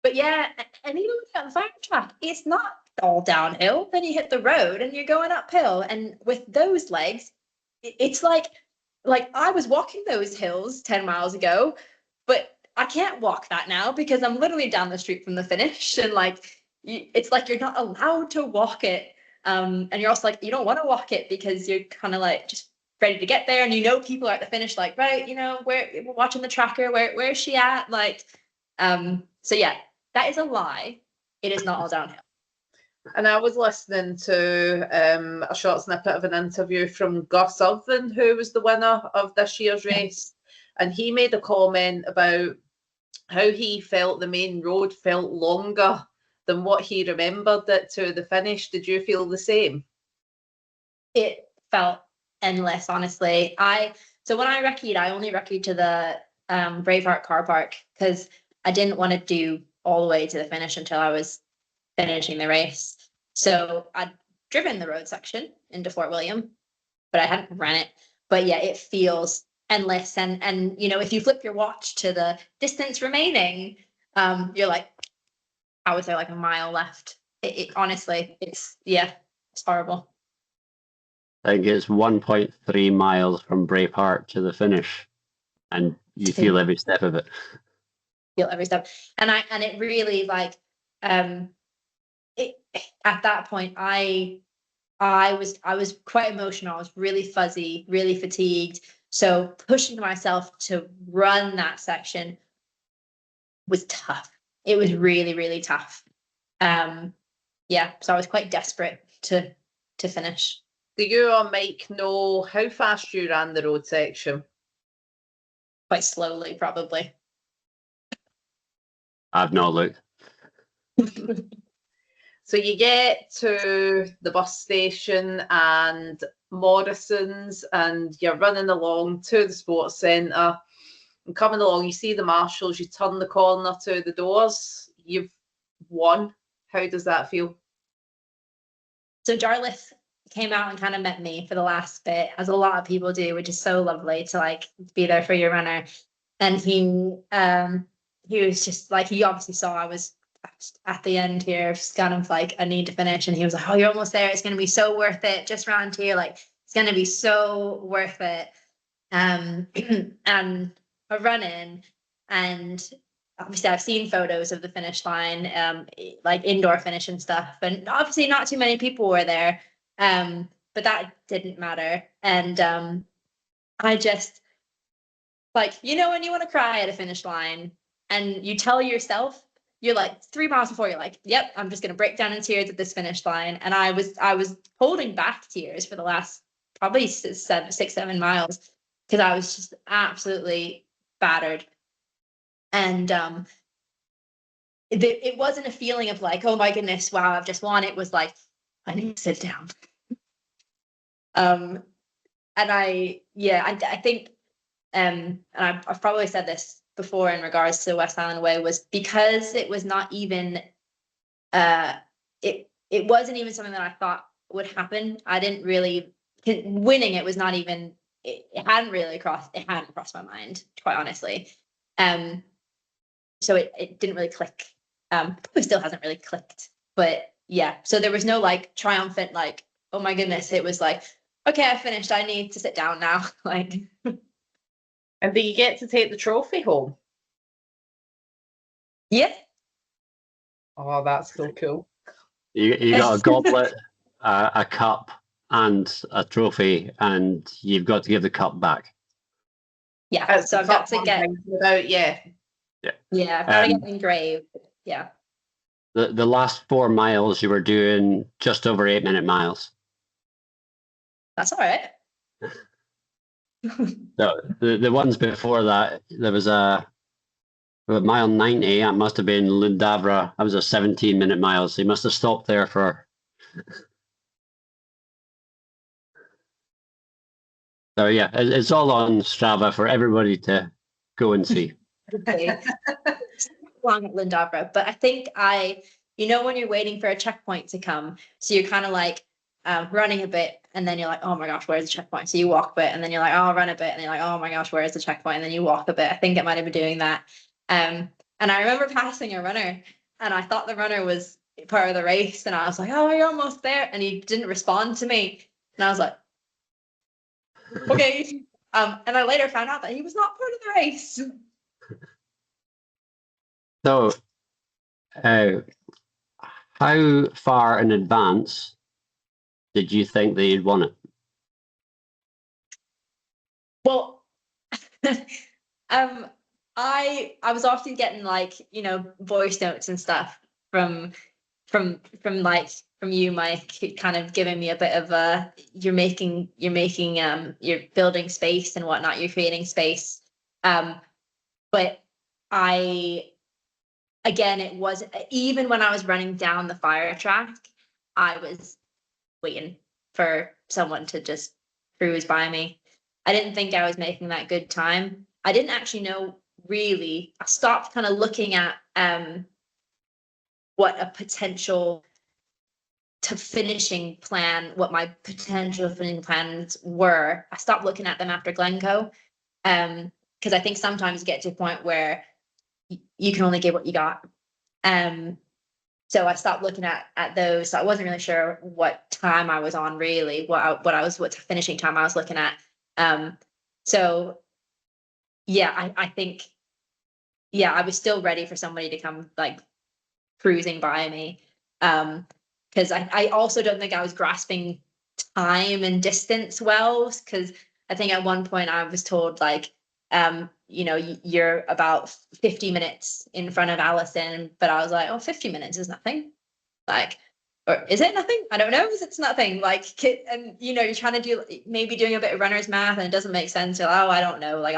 But yeah, and even when you're on the fire track, it's not all downhill. Then you hit the road and you're going uphill. And with those legs, it's like I was walking those hills 10 miles ago, but I can't walk that now because I'm literally down the street from the finish. And like, it's like you're not allowed to walk it. And you're also like, you don't want to walk it because you're kind of like just ready to get there. And people are at the finish, like, right, we're watching the tracker. Where is she at? Like, so yeah, that is a lie. It is not all downhill. And I was listening to a short snippet of an interview from Gus Irvin, who was the winner of this year's race. And he made a comment about how he felt the main road felt longer than what he remembered it to the finish. Did you feel the same? It felt endless, honestly. So when I recce'd, I only recce'd to the Braveheart car park because I didn't want to do all the way to the finish until I was finishing the race. So I'd driven the road section into Fort William, but I hadn't ran it. But yeah, it feels endless. And if you flip your watch to the distance remaining, you're like, I would say like a mile left. It honestly, it's horrible. I think it's 1.3 miles from Braveheart to the finish, and you feel every step of it. Feel every step, and it really like at that point I was quite emotional. I was really fuzzy, really fatigued. So pushing myself to run that section was tough. it was really, really tough. Yeah, so I was quite desperate to finish. Do you or Mike know how fast you ran the road section? Quite slowly, probably. I've not looked. So you get to the bus station and Morrison's, and you're running along to the sports centre. And coming along, you see the marshals, you turn the corner to the doors, you've won. How does that feel? So Jarlath came out and kind of met me for the last bit, as a lot of people do, which is so lovely to like be there for your runner. And he was just like, he obviously saw I was at the end here, just kind of like, I need to finish. And he was like, oh, you're almost there. It's going to be so worth it. Just round here. Like, it's going to be so worth it. And I run in, and obviously I've seen photos of the finish line, like indoor finish and stuff. And obviously not too many people were there. But that didn't matter. And I just, like, you know, when you want to cry at a finish line and you tell yourself, you're like 3 miles before, you're like, yep, I'm just going to break down in tears at this finish line. And I was holding back tears for the last probably 6-7 miles, because I was just absolutely battered. And it wasn't a feeling of like, oh my goodness, wow, I've just won. It was like, I need to sit down. And I think, and I've probably said this before in regards to the West Highland Way, was because it was not even, it wasn't even something that I thought would happen. I didn't really, winning it was not even, it hadn't crossed my mind, quite honestly. So it didn't really click. Probably still hasn't really clicked, but yeah. So there was no like triumphant, like, oh my goodness. It was like, okay, I finished. I need to sit down now. Like. And do you get to take the trophy home? Yeah. Oh, that's so cool. You got a goblet, a cup, and a trophy, and you've got to give the cup back. Yeah. That's so I've got to get. Yeah. Yeah, I've got to get engraved. Yeah. The last 4 miles you were doing just over 8-minute miles. That's all right. So the ones before that, there was a mile 90. That must have been Lundavra. That was a 17-minute mile. So you must have stopped there for. So yeah, it's all on Strava for everybody to go and see. Long at Lundavra, but I think when you're waiting for a checkpoint to come, so you're kind of like running a bit, and then you're like, oh my gosh, where's the checkpoint? So you walk a bit, and then you're like, oh, I'll run a bit, and you're like, oh my gosh, where's the checkpoint? And then you walk a bit. I think it might have been doing that. And I remember passing a runner, and I thought the runner was part of the race, and I was like, oh, you're almost there, and he didn't respond to me, and I was like, okay. And I later found out that he was not part of the race. So, how far in advance did you think that you'd won it? Well, I was often getting like, voice notes and stuff from you, Mike, kind of giving me a bit of you're building space and whatnot, you're creating space. But it was, even when I was running down the fire track, I was waiting for someone to just cruise by me. I didn't think I was making that good time. I didn't actually know, really. I stopped kind of looking at what my potential finishing plans were. I stopped looking at them after Glencoe, because I think sometimes you get to a point where you can only give what you got. So I stopped looking at those. So I wasn't really sure what time I was on, really, what finishing time I was looking at. So yeah, I think, yeah, I was still ready for somebody to come like cruising by me. Because I also don't think I was grasping time and distance well, because I think at one point I was told like you're about 50 minutes in front of Alison, but I was like, oh, 50 minutes is nothing. Like, or is it nothing? I don't know. It's nothing. Like, and you're trying to do maybe doing a bit of runner's math and it doesn't make sense. You're like, oh, I don't know. Like,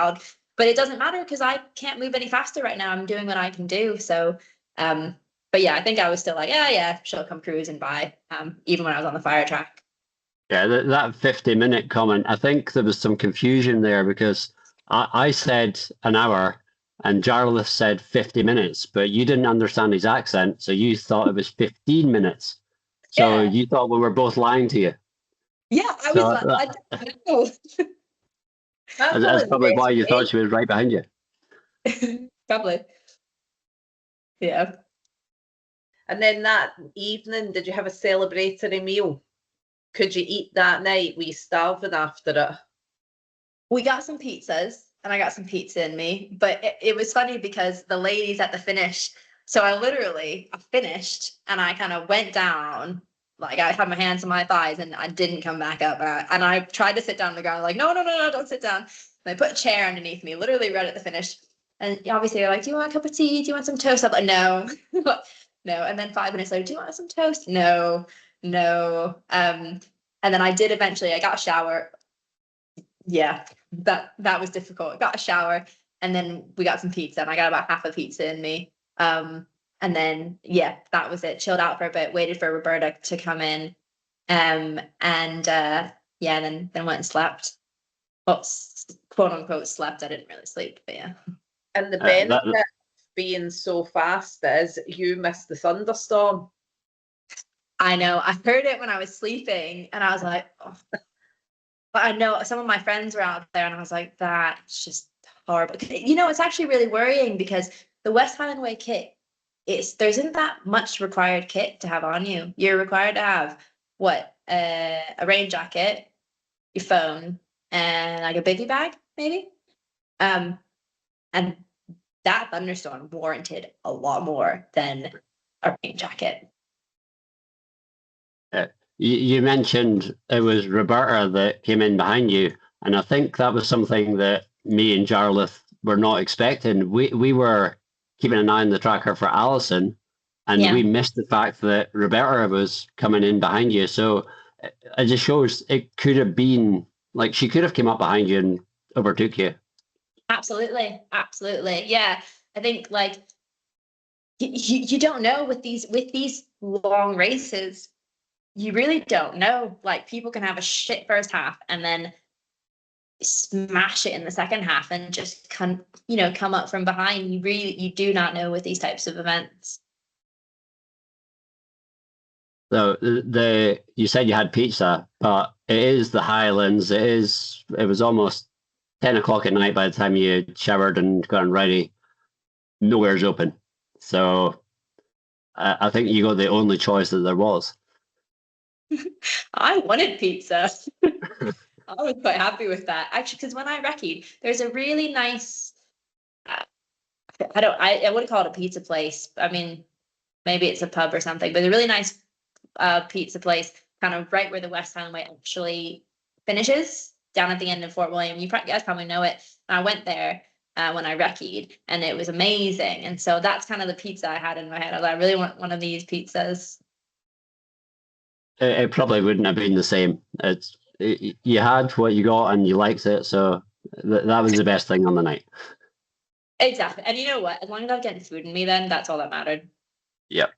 but it doesn't matter because I can't move any faster right now. I'm doing what I can do. So, but yeah, I think I was still like, yeah, she'll come cruising by, even when I was on the fire track. Yeah, that 50-minute comment, I think there was some confusion there because I said an hour and Jarlath said 50 minutes, but you didn't understand his accent, so you thought it was 15 minutes. So you thought we were both lying to you. Yeah, I was like, I don't know. That's probably why you thought she was right behind you. Probably. Yeah. And then that evening, did you have a celebratory meal? Could you eat that night? Were you starving after it? We got some pizzas and I got some pizza in me, but it was funny because the ladies at the finish, so I finished and I kind of went down, like I had my hands on my thighs and I didn't come back up. And I tried to sit down on the ground, like, no, don't sit down. And I put a chair underneath me, literally right at the finish. And obviously they're like, do you want a cup of tea? Do you want some toast? I'm like, no, no. And then 5 minutes later, do you want some toast? No. And then I did eventually, I got a shower. Yeah, that was difficult. I got a shower and then we got some pizza and I got about half a pizza in me. And then, yeah, that was it. Chilled out for a bit, waited for Roberta to come in. Then went and slept. Well, quote unquote slept. I didn't really sleep, but yeah. And the benefit of being so fast is you missed the thunderstorm. I know. I heard it when I was sleeping and I was like, oh. But I know some of my friends were out there and I was like, that's just horrible. It's actually really worrying because the West Highland Way kit, there isn't that much required kit to have on you. You're required to have a rain jacket, your phone, and like a biggie bag, maybe. And that thunderstorm warranted a lot more than a rain jacket. You mentioned it was Roberta that came in behind you, and I think that was something that me and Jarlath were not expecting. We were keeping an eye on the tracker for Alison, and we missed the fact that Roberta was coming in behind you. So it just shows it could have been like she could have come up behind you and overtook you. Absolutely. Yeah, I think like you don't know with these long races. You really don't know. Like people can have a shit first half and then smash it in the second half and just come up from behind. You do not know with these types of events. So you said you had pizza, but it is the Highlands. It was almost 10 o'clock at night by the time you showered and gotten ready. Nowhere's open. So I think you got the only choice that there was. I wanted pizza. I was quite happy with that actually, because when I recce'd, there's a really nice. I wouldn't call it a pizza place. I mean, maybe it's a pub or something, but a really nice pizza place, kind of right where the West Highland Way actually finishes, down at the end of Fort William. You guys probably know it. And I went there when I recce'd, and it was amazing. And so that's kind of the pizza I had in my head. I really want one of these pizzas. It probably wouldn't have been the same. You had what you got and you liked it, so that was the best thing on the night. Exactly. And you know what? As long as I was getting food in me, then that's all that mattered. Yep.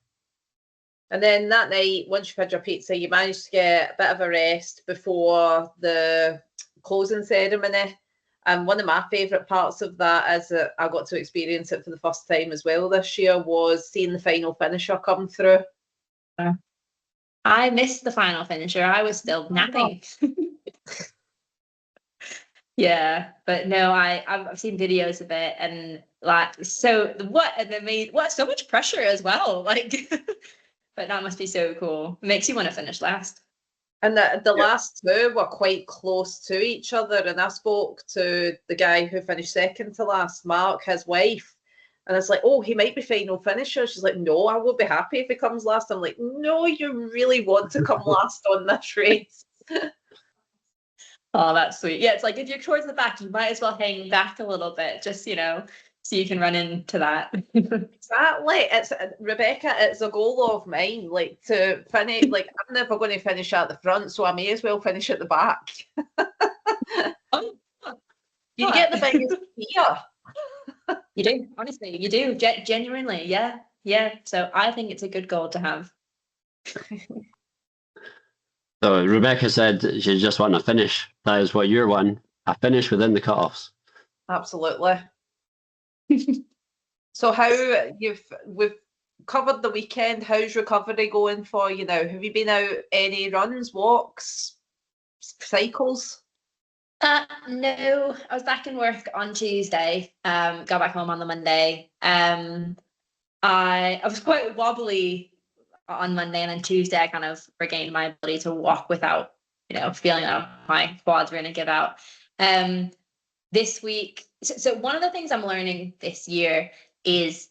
And then that night, once you had your pizza, you managed to get a bit of a rest before the closing ceremony. And one of my favourite parts of that is that I got to experience it for the first time as well this year, was seeing the final finisher come through. I missed the final finisher. I was still napping. Yeah, but no, I've seen videos of it, and like, so so much pressure as well, like, but that must be so cool. It makes you want to finish last. And the last two were quite close to each other, and I spoke to the guy who finished second to last, Mark, his wife, and it's like, oh, he might be final finisher. She's like, no, I will be happy if he comes last. I'm like, no, you really want to come last on this race. Oh, that's sweet. Yeah, it's like if you're towards the back, you might as well hang back a little bit, just, so you can run into that. Exactly. It's Rebecca, it's a goal of mine, like to finish, like I'm never going to finish at the front, so I may as well finish at the back. Oh, You get the biggest fear. you do, honestly, you do, genuinely, yeah. So I think it's a good goal to have. So Rebecca said she just want to finish. That is what you're one. A finish within the cutoffs. Absolutely. So we've covered the weekend. How's recovery going for you now? Have you been out any runs, walks, cycles? No, I was back in work on Tuesday. Got back home on the Monday. I was quite wobbly on Monday, and then Tuesday I kind of regained my ability to walk without, feeling like my quads were going to give out. This week, so one of the things I'm learning this year is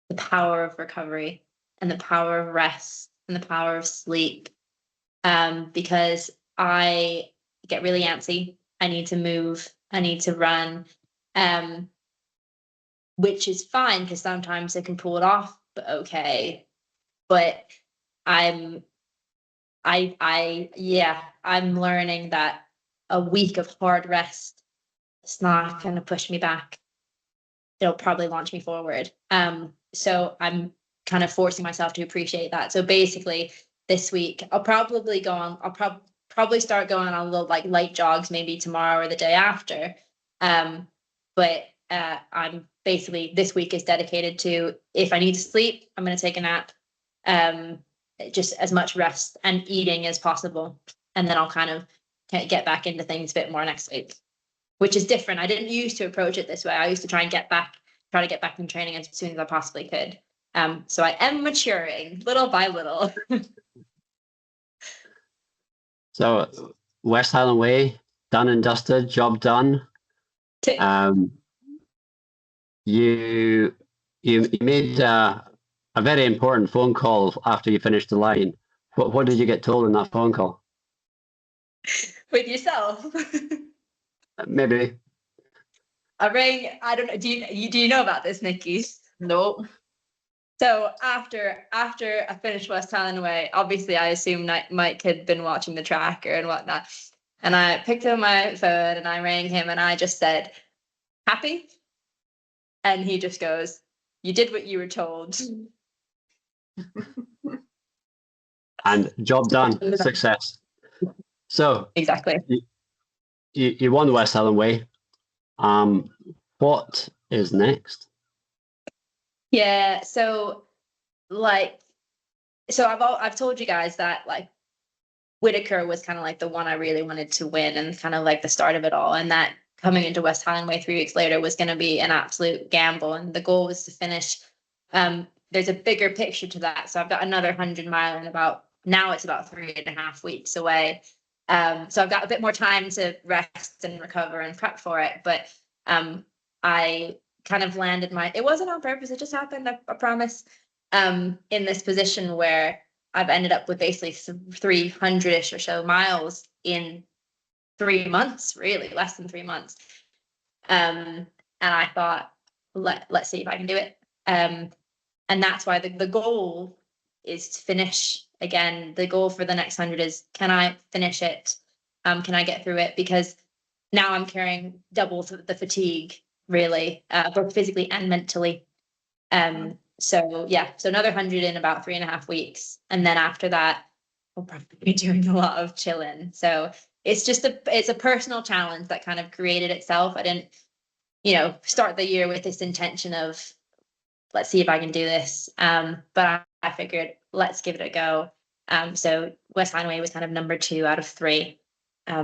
the power of recovery and the power of rest and the power of sleep. Because I get really antsy. I need to move. I need to run. Which is fine because sometimes I can pull it off, but okay. But I'm learning that a week of hard rest is not going to push me back. It'll probably launch me forward. So I'm kind of forcing myself to appreciate that. So basically this week I'll probably probably start going on a little like light jogs maybe tomorrow or the day after. But I'm basically, this week is dedicated to, if I need to sleep, I'm going to take a nap. Just as much rest and eating as possible. And then I'll kind of get back into things a bit more next week, which is different. I didn't used to approach it this way. I used to try to get back in training as soon as I possibly could. So I am maturing little by little. So West Highland Way, done and dusted, job done. You made a very important phone call after you finished the line. What did you get told in that phone call? With yourself? Maybe. I rang. I don't know. Do you know about this, Nikki? No. So after I finished West Highland Way, obviously I assumed Mike had been watching the tracker and whatnot. And I picked up my phone and I rang him and I just said, "Happy?" And he just goes, "You did what you were told." And job done, success. So exactly. You won the West Highland Way. What is next? Yeah, so I've told you guys that like Witiker was kind of like the one I really wanted to win and kind of like the start of it all, and that coming into West Highland Way 3 weeks later was going to be an absolute gamble, and the goal was to finish. There's a bigger picture to that, so I've got another 100-mile in about 3.5 weeks away. So I've got a bit more time to rest and recover and prep for it, but I kind of landed it wasn't on purpose, it just happened, I promise, in this position where I've ended up with basically 300-ish or so miles in 3 months, really less than 3 months. And I thought, let's see if I can do it. And that's why the goal is to finish. Again, the goal for the next 100 is, can I finish it? Can I get through it? Because now I'm carrying double the fatigue, really, both physically and mentally. So another 100 in about 3.5 weeks. And then after that, we'll probably be doing a lot of chilling. So it's a personal challenge that kind of created itself. I didn't, start the year with this intention of, let's see if I can do this. But I figured, let's give it a go. So West Highland Way was kind of number 2 out of 3.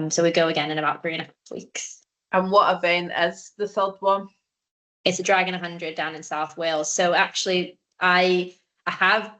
So we go again in about 3.5 weeks. And what event is the third one? It's a Dragon 100 down in South Wales. So actually, I have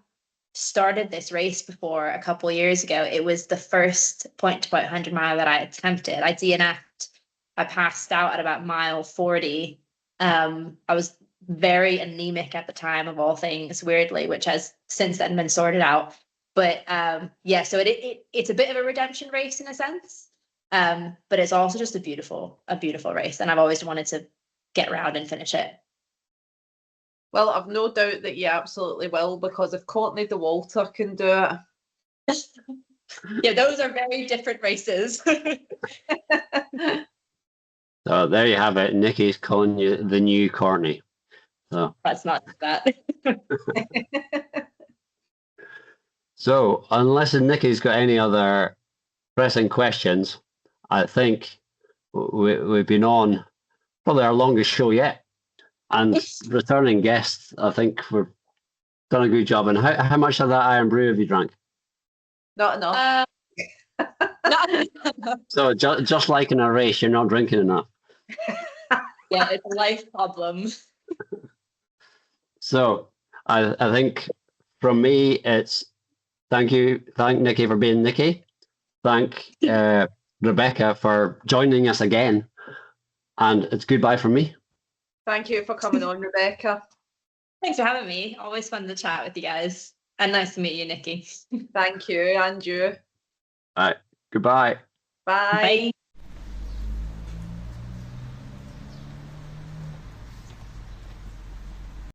started this race before a couple of years ago. It was the first point-to-point 100-mile that I attempted. I DNF'd. I passed out at about mile 40. I was very anemic at the time, of all things, weirdly, which has since then been sorted out. But so it's a bit of a redemption race in a sense. But it's also just a beautiful race, and I've always wanted to get around and finish it. Well, I've no doubt that you absolutely will, because if Courtney Dauwalter can do it. Yeah, those are very different races. So there you have it. Nikki's calling you the new Courtney. So That's not that. So unless Nikki's got any other pressing questions, I think we've been on probably our longest show yet. And returning guests, I think we've done a good job. And how much of that Iron Brew have you drank? Not enough. So just like in a race, you're not drinking enough. Yeah, it's a life problem. So I think from me, it's thank Nikki for being Nikki. Thank Rebecca for joining us again. And it's goodbye from me. Thank you for coming on, Rebecca. Thanks for having me. Always fun to chat with you guys. And nice to meet you, Nikki. Thank you, and you. All right. Goodbye. Bye. Bye.